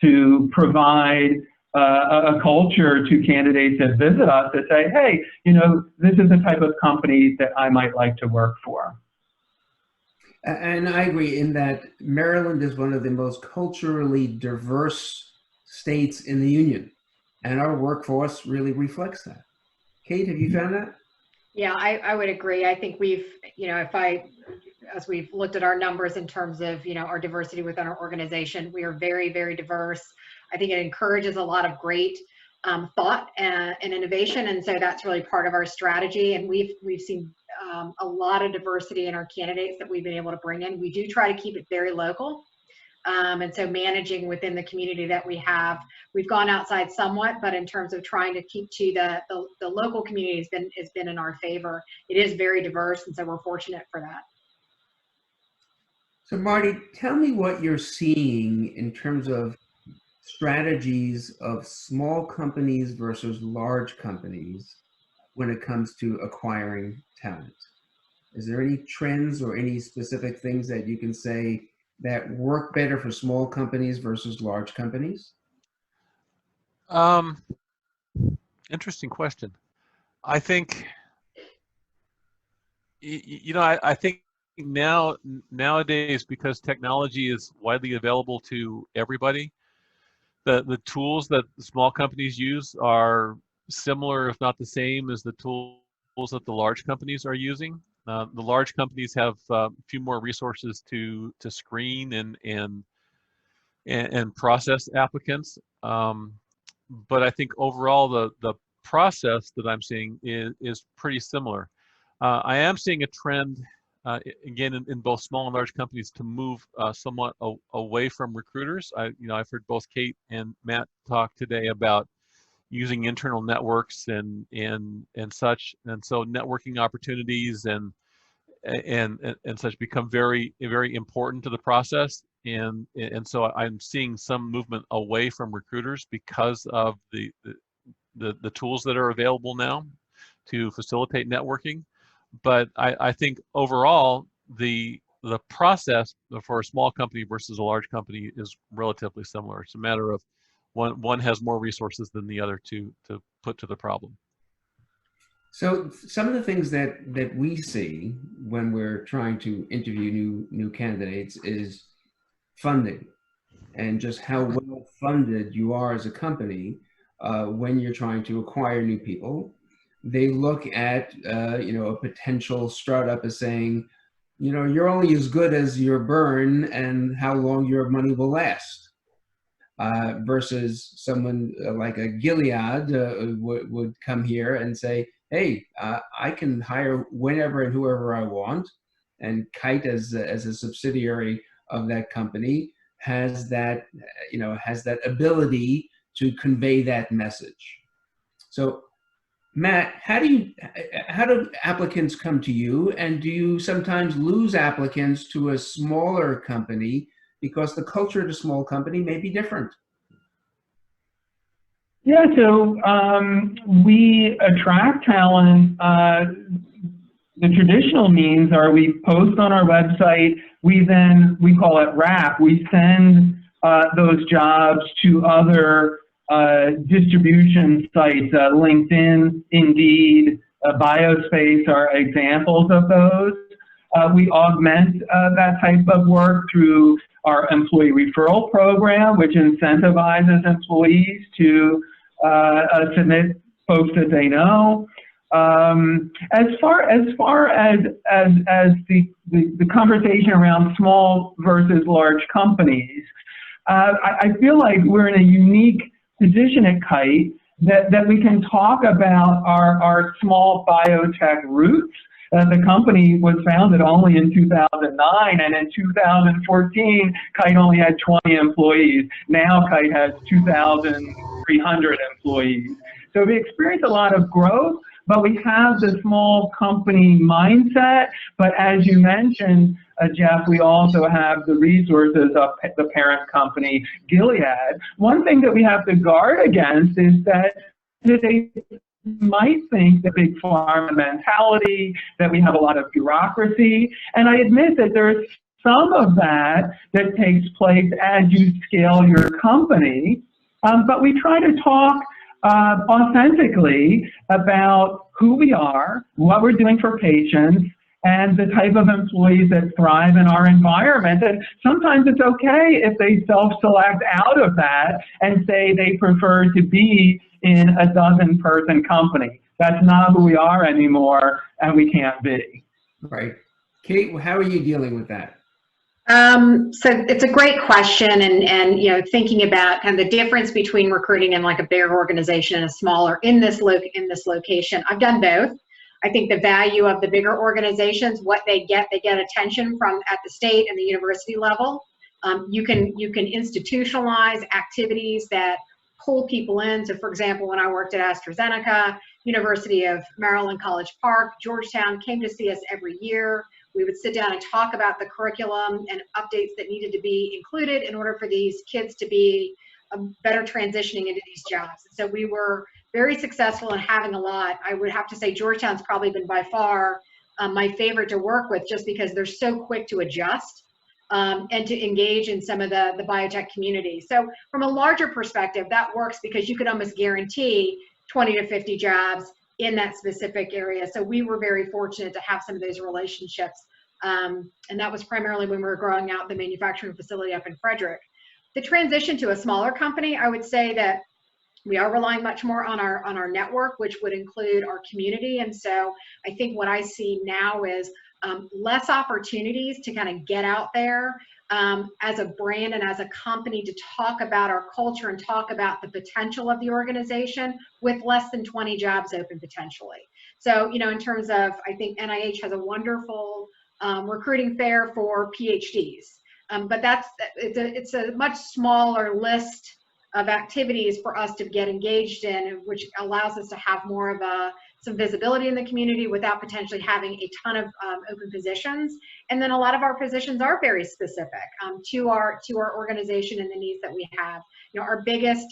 to provide a culture to candidates that visit us to say, hey, this is the type of company that I might like to work for. And I agree in that Maryland is one of the most culturally diverse states in the union, and our workforce really reflects that. Kate, have you found that? Yeah, I would agree. I think we've, as we've looked at our numbers in terms of, our diversity within our organization, we are very, very diverse. I think it encourages a lot of great thought and innovation, and so that's really part of our strategy. And we've seen a lot of diversity in our candidates that we've been able to bring in. We do try to keep it very local, and so managing within the community that we have, we've gone outside somewhat, but in terms of trying to keep to the local community has been in our favor. It is very diverse, and so we're fortunate for that. So Marty, tell me what you're seeing in terms of strategies of small companies versus large companies when it comes to acquiring talent. Is there any trends or any specific things that you can say that work better for small companies versus large companies? Interesting question. I think, I think nowadays, because technology is widely available to everybody, the tools that the small companies use are similar, if not the same, as the tools that the large companies are using. The large companies have a few more resources to screen and process applicants. But I think overall the process that I'm seeing is pretty similar. I am seeing a trend, again, in both small and large companies, to move somewhat away from recruiters. I've heard both Kate and Matt talk today about using internal networks and such, and so networking opportunities and such become very, very important to the process. And so I'm seeing some movement away from recruiters because of the tools that are available now to facilitate networking. but I think overall the process for a small company versus a large company is relatively similar. It's a matter of one has more resources than the other to put to the problem. So some of the things that we see when we're trying to interview new candidates is funding, and just how well funded you are as a company when you're trying to acquire new people. They look at a potential startup as saying, you're only as good as your burn and how long your money will last. Versus someone like a Gilead would come here and say, hey, I can hire whenever and whoever I want. And Kite, as a subsidiary of that company, has that ability to convey that message. So, Matt, how do applicants come to you, and do you sometimes lose applicants to a smaller company because the culture at a small company may be different? Yeah, so we attract talent. The traditional means are we post on our website, we call it wrap, we send those jobs to other distribution sites, LinkedIn, Indeed, BioSpace are examples of those. We augment that type of work through our employee referral program, which incentivizes employees to submit folks that they know. As far as the conversation around small versus large companies, I feel like we're in a unique position at Kite that we can talk about our small biotech roots. The company was founded only in 2009, and in 2014, Kite only had 20 employees. Now Kite has 2,300 employees. So we experienced a lot of growth, but we have the small company mindset. But as you mentioned, Jeff, we also have the resources of the parent company, Gilead. One thing that we have to guard against is that they might think the big pharma mentality, that we have a lot of bureaucracy. And I admit that there's some of that takes place as you scale your company. But we try to talk authentically about who we are, what we're doing for patients, and the type of employees that thrive in our environment. And sometimes it's okay if they self-select out of that and say they prefer to be in a 12-person company. That's not who we are anymore, and we can't be. Right. Kate, how are you dealing with that? So it's a great question, and thinking about kind of the difference between recruiting in like a bigger organization and a smaller in this location. I've done both. I think the value of the bigger organizations, what they get attention from at the state and the university level. You can institutionalize activities that pull people in. So for example, when I worked at AstraZeneca, University of Maryland, College Park, Georgetown came to see us every year. We would sit down and talk about the curriculum and updates that needed to be included in order for these kids to be better transitioning into these jobs. So we were very successful in having a lot. I would have to say Georgetown's probably been by far my favorite to work with, just because they're so quick to adjust and to engage in some of the biotech community. So from a larger perspective, that works because you could almost guarantee 20 to 50 jobs in that specific area. So we were very fortunate to have some of those relationships. And that was primarily when we were growing out the manufacturing facility up in Frederick. The transition to a smaller company, I would say that we are relying much more on our network, which would include our community. And so I think what I see now is less opportunities to kind of get out there as a brand and as a company to talk about our culture and talk about the potential of the organization with less than 20 jobs open potentially. So, in terms of, I think NIH has a wonderful recruiting fair for PhDs, but it's a much smaller list of activities for us to get engaged in, which allows us to have more of a some visibility in the community without potentially having a ton of open positions. And then a lot of our positions are very specific to our organization and the needs that we have. You know, our biggest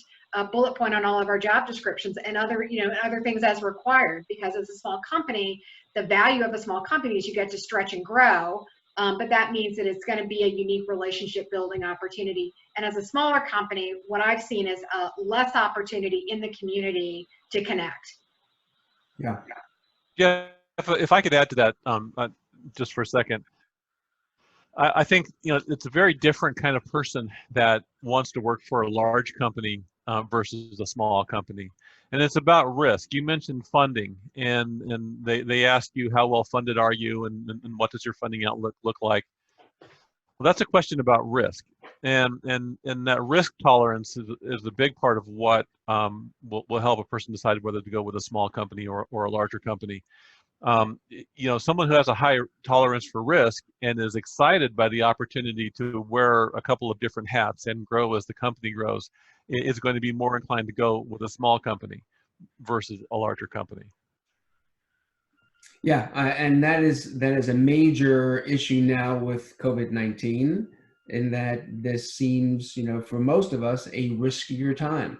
bullet point on all of our job descriptions and other, you know, other things as required, because as a small company, the value of a small company is you get to stretch and grow. But that means that it's going to be a unique relationship building opportunity. And as a smaller company, what I've seen is less opportunity in the community to connect. Yeah. Yeah, if I could add to that just for a second. I think, you know, it's a very different kind of person that wants to work for a large company versus a small company. And it's about risk. You mentioned funding, and they ask you how well funded are you, and what does your funding outlook look like. Well, that's a question about risk, and that risk tolerance is a big part of what will help a person decide whether to go with a small company or a larger company. You know, someone who has a high tolerance for risk and is excited by the opportunity to wear a couple of different hats and grow as the company grows is going to be more inclined to go with a small company versus a larger company. Yeah, and that is a major issue now with COVID-19, in that this seems, you know, for most of us, a riskier time.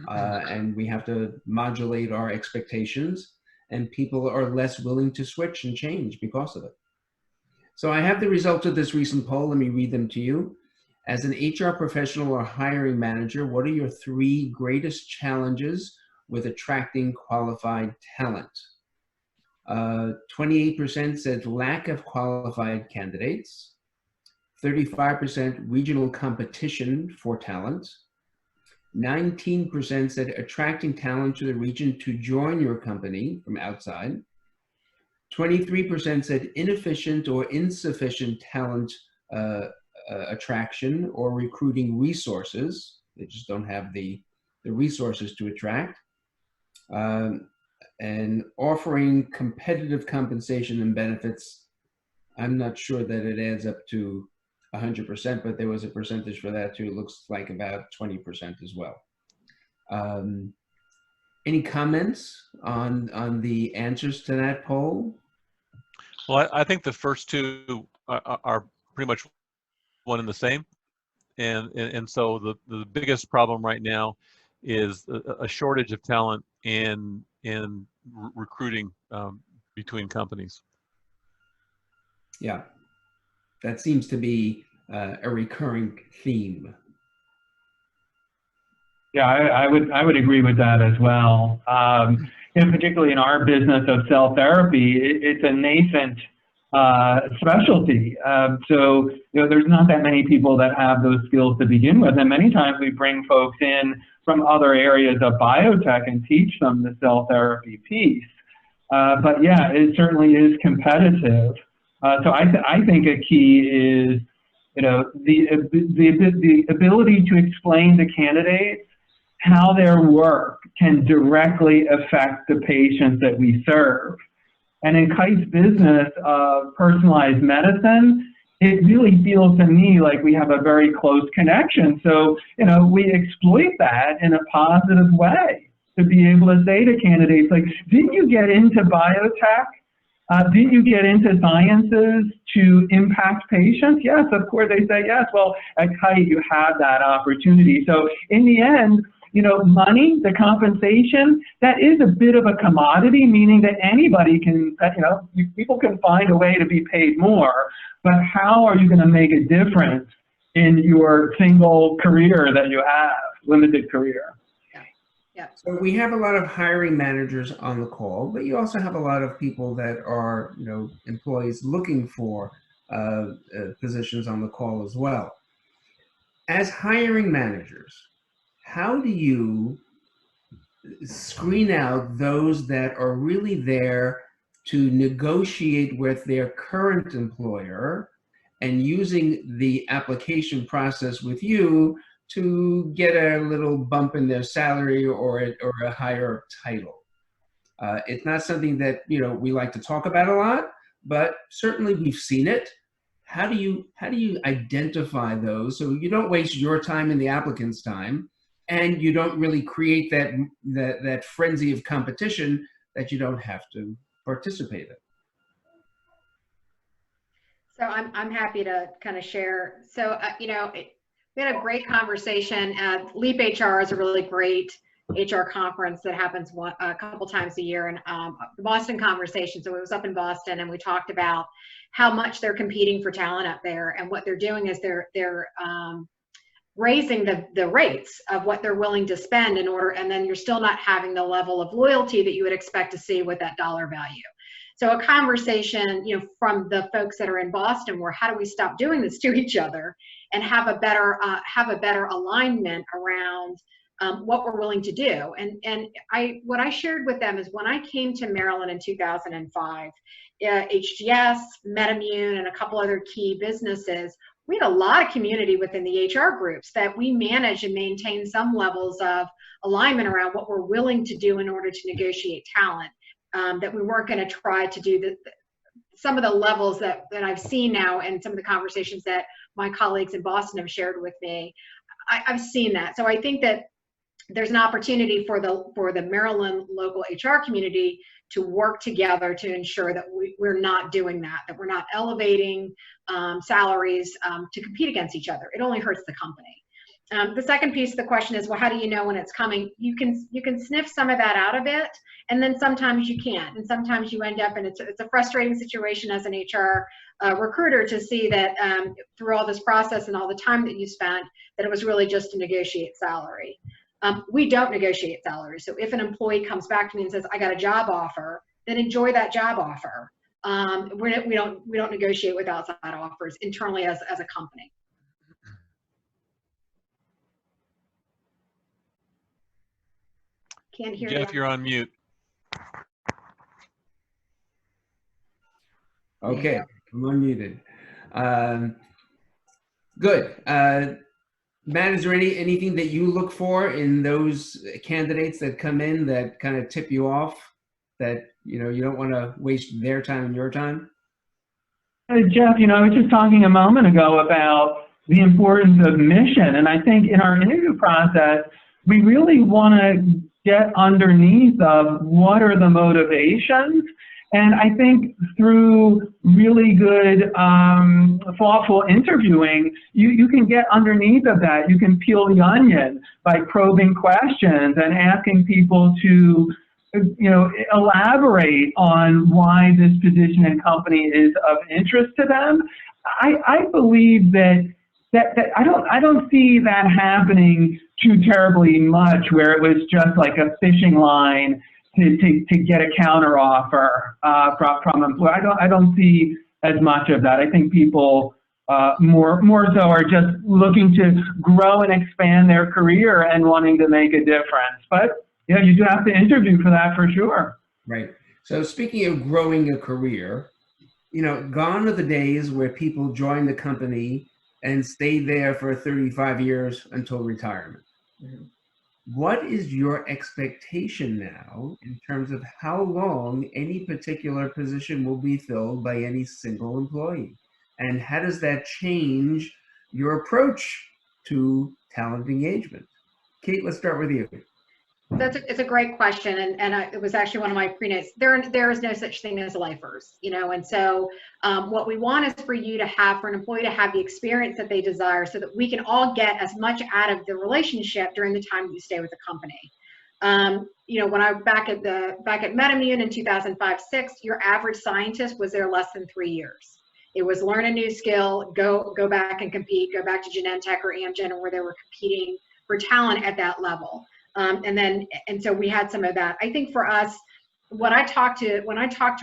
And we have to modulate our expectations, and people are less willing to switch and change because of it. So I have the results of this recent poll. Let me read them to you. As an HR professional or hiring manager, what are your 3 greatest challenges with attracting qualified talent? 28% said lack of qualified candidates, 35% regional competition for talent, 19% said attracting talent to the region to join your company from outside, 23% said inefficient or insufficient talent attraction or recruiting resources. They just don't have the resources to attract. And offering competitive compensation and benefits, I'm not sure that it adds up to 100%, but there was a percentage for that too. It looks like about 20% as well. Any comments on the answers to that poll? Well, I think the first 2 are pretty much one and the same. And so the biggest problem right now is a shortage of talent in recruiting between companies. Yeah, that seems to be a recurring theme. Yeah, I would agree with that as well. And particularly in our business of cell therapy, it's a nascent specialty. So, you know, there's not that many people that have those skills to begin with. And many times we bring folks in from other areas of biotech and teach them the cell therapy piece. But yeah, it certainly is competitive. So I think a key is, you know, the ability to explain to candidates how their work can directly affect the patients that we serve. And in Kite's business of personalized medicine, it really feels to me like we have a very close connection. So, you know, we exploit that in a positive way to be able to say to candidates, like, didn't you get into biotech? Didn't you get into sciences to impact patients? Yes, of course. They say yes. Well, at Kite, you have that opportunity. So in the end, you know, money, the compensation, that is a bit of a commodity, meaning that anybody can, you know, people can find a way to be paid more. But how are you going to make a difference in your single career that you have, limited career? Yeah. So we have a lot of hiring managers on the call, but you also have a lot of people that are, you know, employees looking for positions on the call as well. As hiring managers, how do you screen out those that are really there to negotiate with their current employer and using the application process with you to get a little bump in their salary or a higher title? It's not something that, you know, we like to talk about a lot, but certainly we've seen it. How do you identify those so you don't waste your time and the applicant's time, and you don't really create that frenzy of competition that you don't have to participate in. So I'm happy to kind of share. So, you know, we had a great conversation. Leap HR is a really great HR conference that happens a couple times a year, and the Boston conversation. So it was up in Boston, and we talked about how much they're competing for talent up there, and what they're doing is they're raising the rates of what they're willing to spend in order, and then you're still not having the level of loyalty that you would expect to see with that dollar value. So a conversation, you know, from the folks that are in Boston, where how do we stop doing this to each other and have a better alignment around what we're willing to do. And what I shared with them is when I came to Maryland in 2005, HGS, MedImmune, and a couple other key businesses, we had a lot of community within the HR groups that we manage and maintain some levels of alignment around what we're willing to do in order to negotiate talent. That we weren't going to try to do some of the levels that I've seen now, and some of the conversations that my colleagues in Boston have shared with me. I've seen that. So I think that there's an opportunity for the Maryland local HR community to work together to ensure that we're not doing that we're not elevating salaries to compete against each other. It only hurts the company. The second piece of the question is, well, how do you know when it's coming? You can sniff some of that out of it, and then sometimes you can't, and sometimes you end up, and it's a frustrating situation as an HR recruiter to see that through all this process and all the time that you spent, that it was really just to negotiate salary. We don't negotiate salary. So if an employee comes back to me and says, I got a job offer, then enjoy that job offer. We don't negotiate with outside offers internally as a company. Can't hear Jeff, you. you're on mute. Okay, I'm unmuted. Good. Matt, is there anything that you look for in those candidates that come in that kind of tip you off, that you don't want to waste their time and your time? Jeff, I was just talking a moment ago about the importance of mission, and I think in our interview process, we really want to get underneath of what are the motivations. And I think through really good, thoughtful interviewing, you can get underneath of that. You can peel the onion by probing questions and asking people to, elaborate on why this position and company is of interest to them. I believe that I don't see that happening too terribly much, where it was just like a fishing line to get a counteroffer from employee. I don't see as much of that. I think people more so are just looking to grow and expand their career and wanting to make a difference. But yeah, you do have to interview for that for sure. Right. So speaking of growing a career, gone are the days where people join the company and stay there for 35 years until retirement. Mm-hmm. What is your expectation now in terms of how long any particular position will be filled by any single employee? And how does that change your approach to talent engagement? Kate, let's start with you. It's a great question, and it was actually one of my pre-notes. There is no such thing as lifers, and so what we want is for an employee to have the experience that they desire, so that we can all get as much out of the relationship during the time that you stay with the company. When I was back at MedImmune in 2005-06, your average scientist was there less than 3 years. It was learn a new skill, go back and compete, go back to Genentech or Amgen, where they were competing for talent at that level. And so we had some of that. I think for us, when I talk to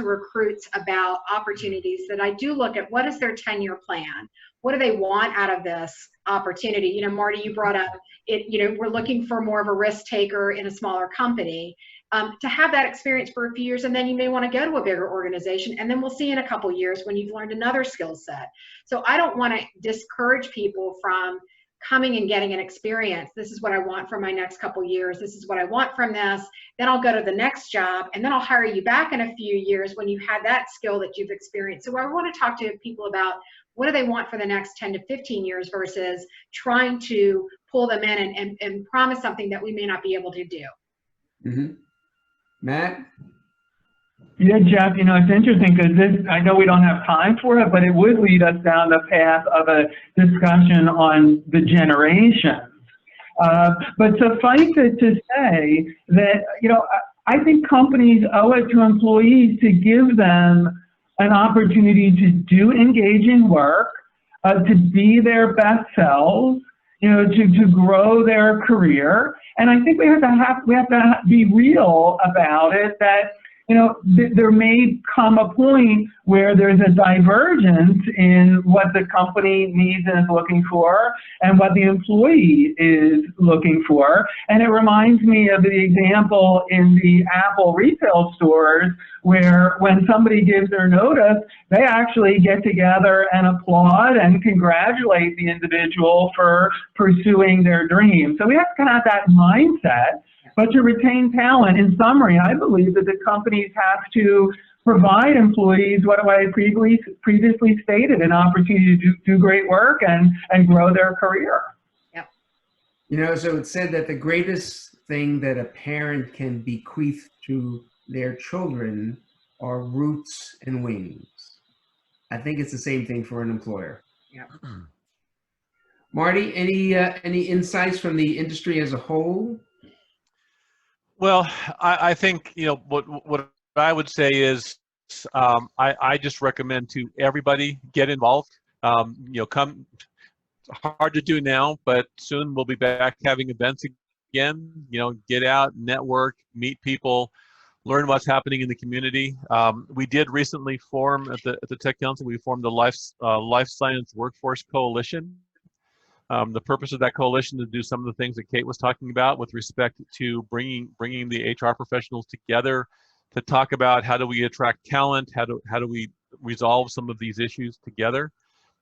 recruits about opportunities, that I do look at what is their 10-year plan? What do they want out of this opportunity? Marty, you brought up it, we're looking for more of a risk taker in a smaller company, to have that experience for a few years, and then you may want to go to a bigger organization, and then we'll see in a couple years when you've learned another skill set. So I don't want to discourage people from coming and getting an experience. This is what I want for my next couple years. This is what I want from this. Then I'll go to the next job, and then I'll hire you back in a few years when you've had that skill that you've experienced. So I want to talk to people about what do they want for the next 10 to 15 years versus trying to pull them in and promise something that we may not be able to do. Mm-hmm. Matt? Yeah, Jeff, you know, it's interesting because this, I know we don't have time for it, but it would lead us down the path of a discussion on the generations. But suffice it to say that, you know, I think companies owe it to employees to give them an opportunity to do engaging work, to be their best selves, you know, to grow their career. And I think we have to be real about it, that, you know, there may come a point where there's a divergence in what the company needs and is looking for and what the employee is looking for. And it reminds me of the example in the Apple retail stores where when somebody gives their notice, they actually get together and applaud and congratulate the individual for pursuing their dream. So we have to kind of have that mindset. But to retain talent, in summary, I believe that the companies have to provide employees what I previously stated, an opportunity to do great work and grow their career. Yep. You know, so it's said that the greatest thing that a parent can bequeath to their children are roots and wings. I think it's the same thing for an employer. Yep. Marty, any insights from the industry as a whole? Well, I think, you know, what I would say is I just recommend to everybody get involved. You know, it's hard to do now, but soon we'll be back having events again. You know, get out, network, meet people, learn what's happening in the community. We did recently form at the Tech Council, we formed the Life Science Workforce Coalition. The purpose of that coalition is to do some of the things that Kate was talking about with respect to bringing the HR professionals together to talk about how do we attract talent, how do we resolve some of these issues together.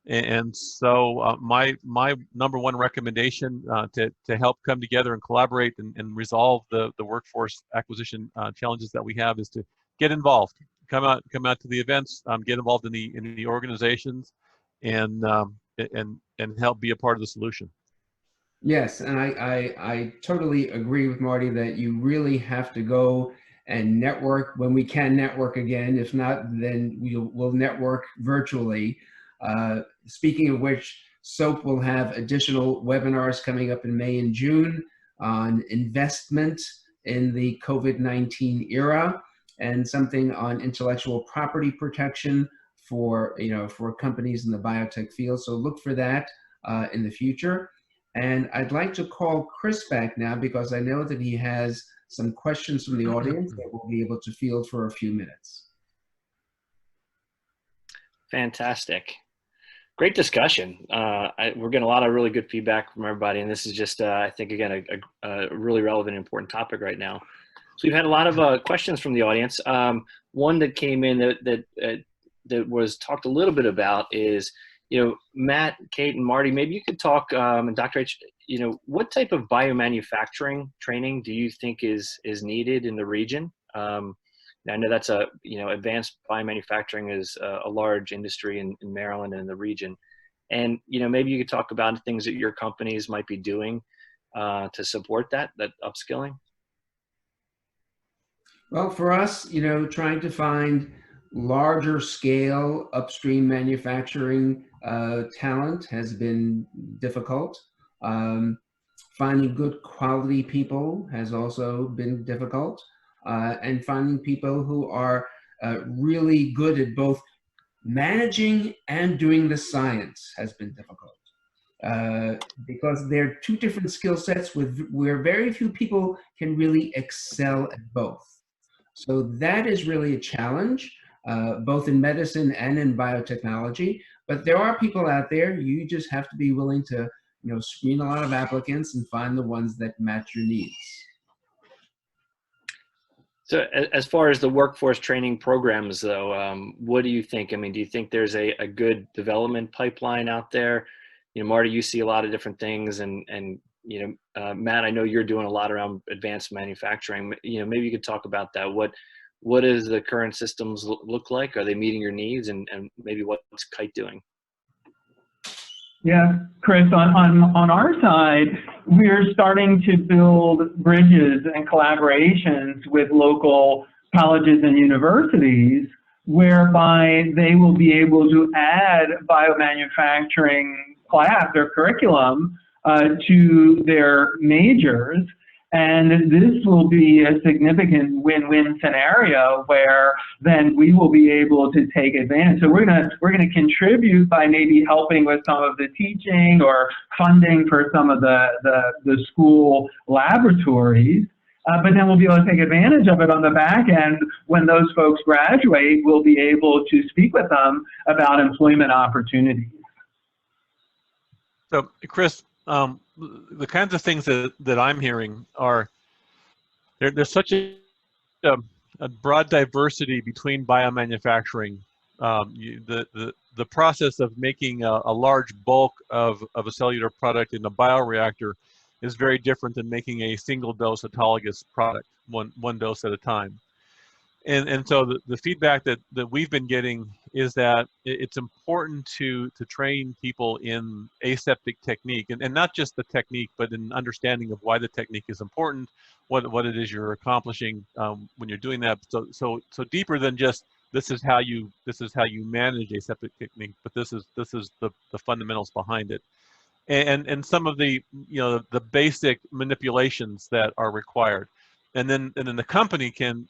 And so my number one recommendation to help come together and collaborate and resolve the workforce acquisition challenges that we have is to get involved, come out to the events, get involved in the organizations, and help be a part of the solution. Yes, and I totally agree with Marty that you really have to go and network when we can network again. If not, then we'll network virtually. Speaking of which, SoPE will have additional webinars coming up in May and June on investment in the COVID-19 era, and something on intellectual property protection for companies in the biotech field. So look for that in the future. And I'd like to call Chris back now because I know that he has some questions from the audience that we'll be able to field for a few minutes. Fantastic. Great discussion. We're getting a lot of really good feedback from everybody, and this is just, I think, again, a really relevant, important topic right now. So we've had a lot of questions from the audience. One that came in that was talked a little bit about is, you know, Matt, Kate, and Marty, maybe you could talk, and Dr. H, you know, what type of biomanufacturing training do you think is needed in the region? I know that's advanced biomanufacturing is a large industry in Maryland and in the region. And, you know, maybe you could talk about things that your companies might be doing to support that upskilling. Well, for us, you know, trying to find larger scale upstream manufacturing talent has been difficult. Finding good quality people has also been difficult. And finding people who are really good at both managing and doing the science has been difficult. Because they're two different skill sets where very few people can really excel at both. So that is really a challenge, both in medicine and in biotechnology. But there are people out there. You just have to be willing to, you know, screen a lot of applicants and find the ones that match your needs. So as far as the workforce training programs, though, what do you think? I mean, do you think there's a good development pipeline out there? You know, Marty, you see a lot of different things, and you know, Matt, I know you're doing a lot around advanced manufacturing. You know, maybe you could talk about that. What does the current systems look like? Are they meeting your needs, and maybe what's Kite doing? Yeah, Chris, on our side, we're starting to build bridges and collaborations with local colleges and universities, whereby they will be able to add biomanufacturing class or curriculum to their majors. And this will be a significant win-win scenario where then we will be able to take advantage. So we're gonna contribute by maybe helping with some of the teaching or funding for some of the school laboratories. But then we'll be able to take advantage of it on the back end. When those folks graduate, we'll be able to speak with them about employment opportunities. So, Chris, the kinds of things that I'm hearing are, there's such a broad diversity between biomanufacturing. The process of making a large bulk of a cellular product in a bioreactor is very different than making a single dose autologous product, one dose at a time. And so the feedback that we've been getting is that it's important to train people in aseptic technique, and not just the technique, but in understanding of why the technique is important, what it is you're accomplishing when you're doing that. So deeper than just this is how you manage aseptic technique, but this is the fundamentals behind it. And some of the the basic manipulations that are required, and then the company can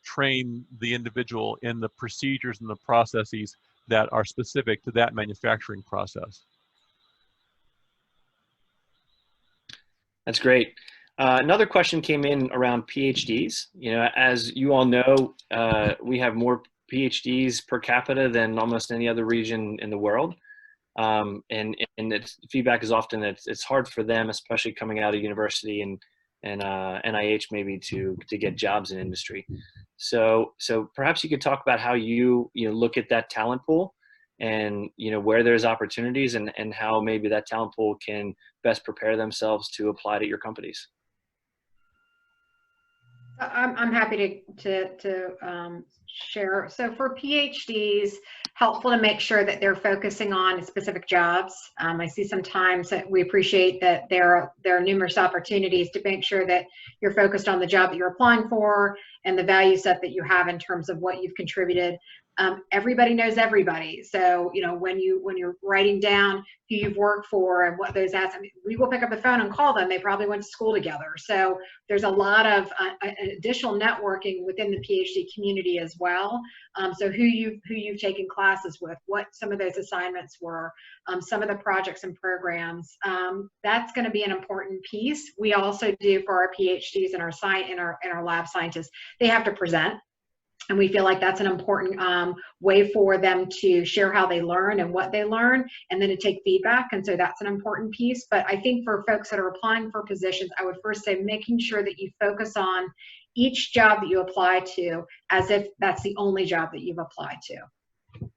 train the individual in the procedures and the processes that are specific to that manufacturing process. That's great. Another question came in around PhDs. As you all know, we have more PhDs per capita than almost any other region in the world. And its feedback is often that it's hard for them, especially coming out of university and NIH maybe to get jobs in industry. So perhaps you could talk about how you look at that talent pool and where there's opportunities and how maybe that talent pool can best prepare themselves to apply to your companies. I'm happy to share. So for PhDs, helpful to make sure that they're focusing on specific jobs. I see sometimes that we appreciate that there are numerous opportunities to make sure that you're focused on the job that you're applying for and the value set that you have in terms of what you've contributed. Everybody knows everybody. So, when you're writing down who you've worked for and what those assets, we will pick up the phone and call them. They probably went to school together. So there's a lot of additional networking within the PhD community as well. So who you've taken classes with, what some of those assignments were, some of the projects and programs. That's going to be an important piece. We also do for our PhDs and our lab scientists, they have to present. And we feel like that's an important way for them to share how they learn and what they learn, and then to take feedback. And so that's an important piece. But I think for folks that are applying for positions, I would first say making sure that you focus on each job that you apply to as if that's the only job that you've applied to.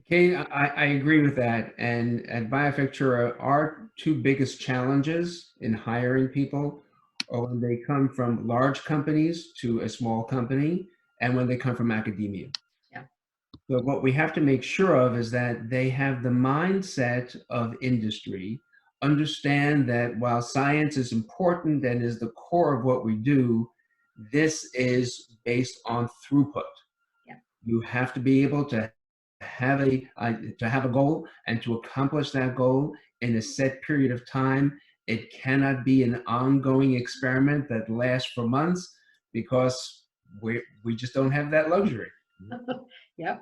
Okay, I agree with that. And at BioFactura, our two biggest challenges in hiring people or when they come from large companies to a small company, and when they come from academia. Yeah. So what we have to make sure of is that they have the mindset of industry, understand that while science is important and is the core of what we do, this is based on throughput. Yeah. You have to be able to have a goal and to accomplish that goal in a set period of time. It cannot be an ongoing experiment that lasts for months, because we just don't have that luxury. Yep,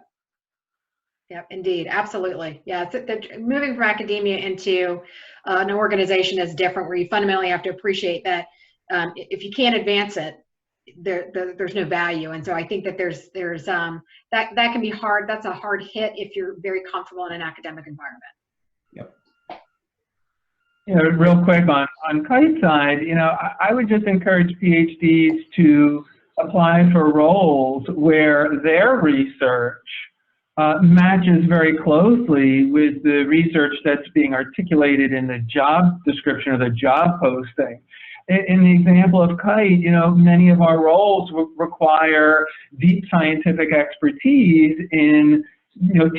indeed, absolutely. Yeah, moving from academia into an organization is different, where you fundamentally have to appreciate that if you can't advance it, there's no value. And so I think that there's that can be hard. That's a hard hit if you're very comfortable in an academic environment. Yep. Real quick on Kite side, I would just encourage PhDs to apply for roles where their research matches very closely with the research that's being articulated in the job description or the job posting. In the example of Kite, many of our roles require deep scientific expertise in,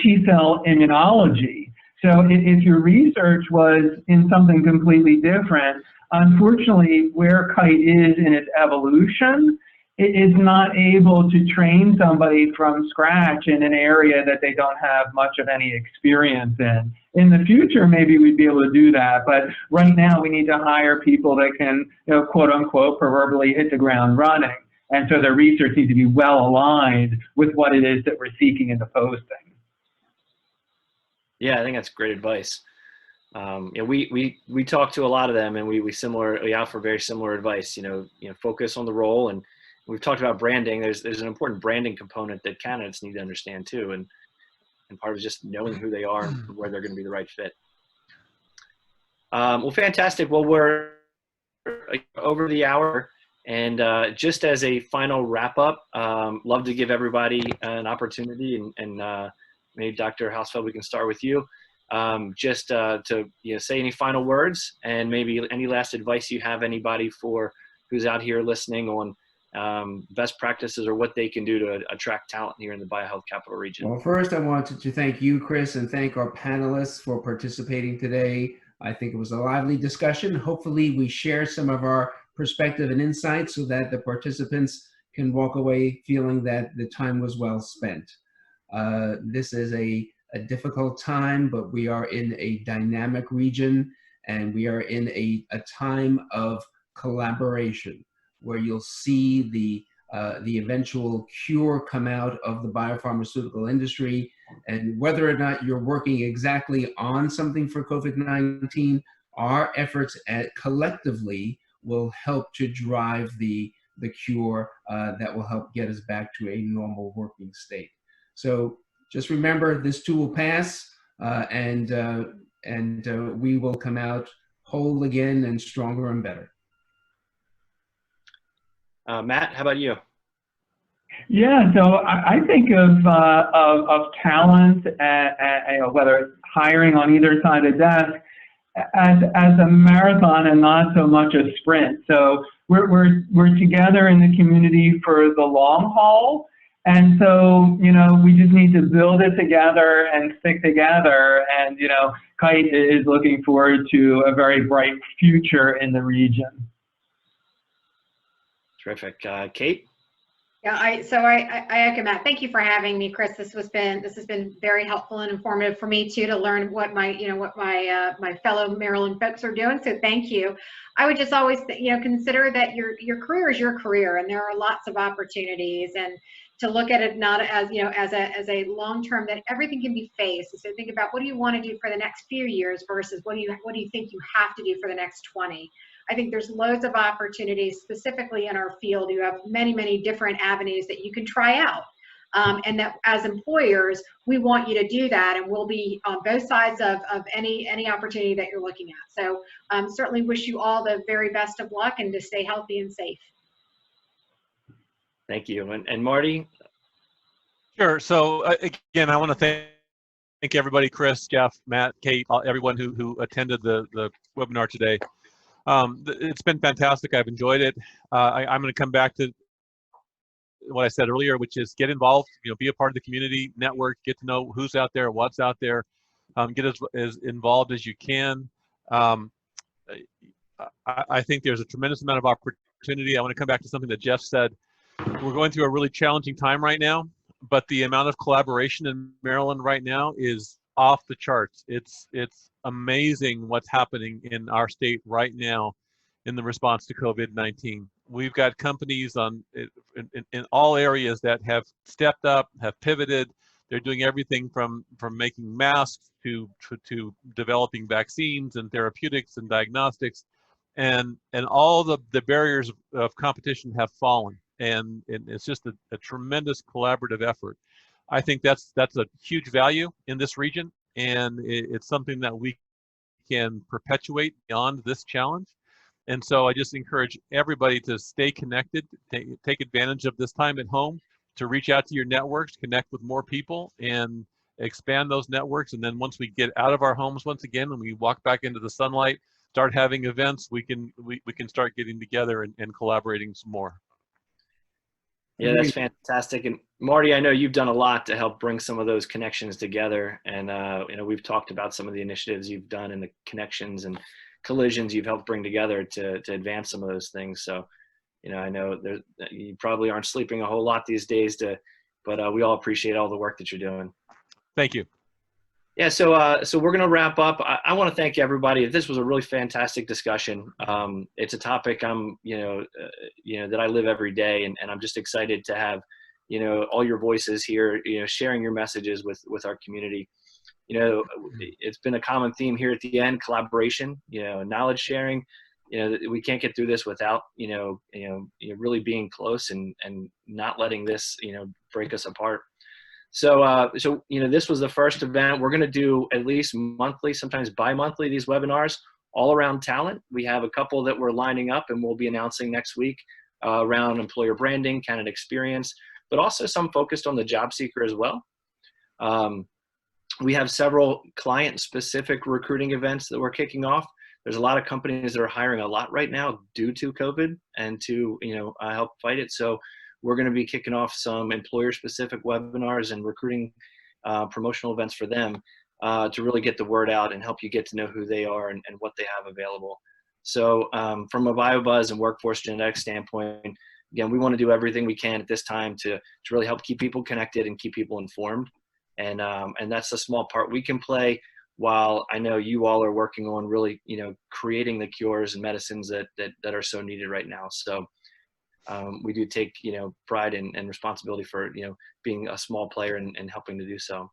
T-cell immunology. So if your research was in something completely different, unfortunately, where Kite is in its evolution, is not able to train somebody from scratch in an area that they don't have much of any experience in. In the future, maybe we'd be able to do that, but right now we need to hire people that can, quote unquote, proverbially hit the ground running. And so their research needs to be well aligned with what it is that we're seeking in the posting. Yeah, I think that's great advice. We talk to a lot of them, and we offer very similar advice. Focus on the role, and we've talked about branding. There's an important branding component that candidates need to understand too, and part of it is just knowing who they are and where they're going to be the right fit. Well, fantastic. Well, we're over the hour, and just as a final wrap up, love to give everybody an opportunity, and maybe Dr. Hausfeld, we can start with you. Just to say any final words, and maybe any last advice you have anybody who's out here listening on best practices or what they can do to attract talent here in the BioHealth Capital Region. Well, first I wanted to thank you, Chris, and thank our panelists for participating today. I think it was a lively discussion. Hopefully we share some of our perspective and insight so that the participants can walk away feeling that the time was well spent. This is a difficult time, but we are in a dynamic region, and we are in a time of collaboration where you'll see the eventual cure come out of the biopharmaceutical industry. And whether or not you're working exactly on something for COVID-19, our efforts collectively will help to drive the cure that will help get us back to a normal working state. So just remember, this too will pass, and we will come out whole again and stronger and better. Matt, how about you? Yeah, so I think of talent, whether it's hiring on either side of the desk, as a marathon and not so much a sprint. So we're together in the community for the long haul. And so, we just need to build it together and stick together. And, Kite is looking forward to a very bright future in the region. Terrific. Kate? Yeah, I echo Matt. Thank you for having me, Chris. This has been very helpful and informative for me too, to learn what my fellow Maryland folks are doing. So thank you. I would just always consider that your career is your career, and there are lots of opportunities, and to look at it not as as a long term, that everything can be faced. So think about, what do you want to do for the next few years versus what do you think you have to do for the next 20. I think there's loads of opportunities specifically in our field. You have many different avenues that you can try out. And that as employers, we want you to do that, and we'll be on both sides of any opportunity that you're looking at. So certainly wish you all the very best of luck, and to stay healthy and safe. Thank you. And Marty? Sure. So again, I want to thank everybody, Chris, Jeff, Matt, Kate, everyone who attended the webinar today. It's been fantastic. I've enjoyed it. I'm going to come back to what I said earlier, which is get involved, be a part of the community, network, get to know who's out there, what's out there, get as involved as you can. I think there's a tremendous amount of opportunity. I want to come back to something that Jeff said. We're going through a really challenging time right now, but the amount of collaboration in Maryland right now is off the charts. It's amazing what's happening in our state right now in the response to COVID-19. We've got companies in all areas that have stepped up, have pivoted. They're doing everything from making masks to developing vaccines and therapeutics and diagnostics, and all the barriers of competition have fallen. And it's just a tremendous collaborative effort. I think that's a huge value in this region, and it's something that we can perpetuate beyond this challenge. And so I just encourage everybody to stay connected, take advantage of this time at home to reach out to your networks, connect with more people, and expand those networks. And then once we get out of our homes once again and we walk back into the sunlight, start having events, we can start getting together and collaborating some more. Yeah, that's fantastic. And Marty, I know you've done a lot to help bring some of those connections together. And, we've talked about some of the initiatives you've done and the connections and collisions you've helped bring together to advance some of those things. So, I know you probably aren't sleeping a whole lot these days, but we all appreciate all the work that you're doing. Thank you. Yeah, so we're going to wrap up. I want to thank everybody. This was a really fantastic discussion. It's a topic that I live every day, and I'm just excited to have, all your voices here, sharing your messages with our community. It's been a common theme here at the end: collaboration, knowledge sharing. We can't get through this without, really being close and not letting this, break us apart. So this was the first event. We're going to do at least monthly, sometimes bi-monthly, these webinars all around talent. We have a couple that we're lining up and we'll be announcing next week around employer branding, candidate experience, but also some focused on the job seeker as well. We have several client-specific recruiting events that we're kicking off. There's a lot of companies that are hiring a lot right now due to COVID and to help fight it. So we're going to be kicking off some employer-specific webinars and recruiting promotional events for them to really get the word out and help you get to know who they are and what they have available. So from a BioBuzz and workforce genetics standpoint, again, we want to do everything we can at this time to really help keep people connected and keep people informed. And that's a small part we can play, while I know you all are working on really, creating the cures and medicines that are so needed right now. So we do take, pride and responsibility for, being a small player and helping to do so.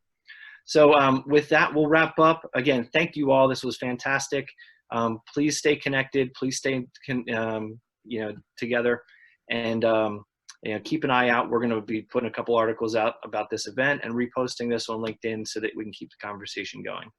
So with that, we'll wrap up. Again, thank you all. This was fantastic. Please stay connected. Please stay, together, and keep an eye out. We're going to be putting a couple articles out about this event and reposting this on LinkedIn so that we can keep the conversation going.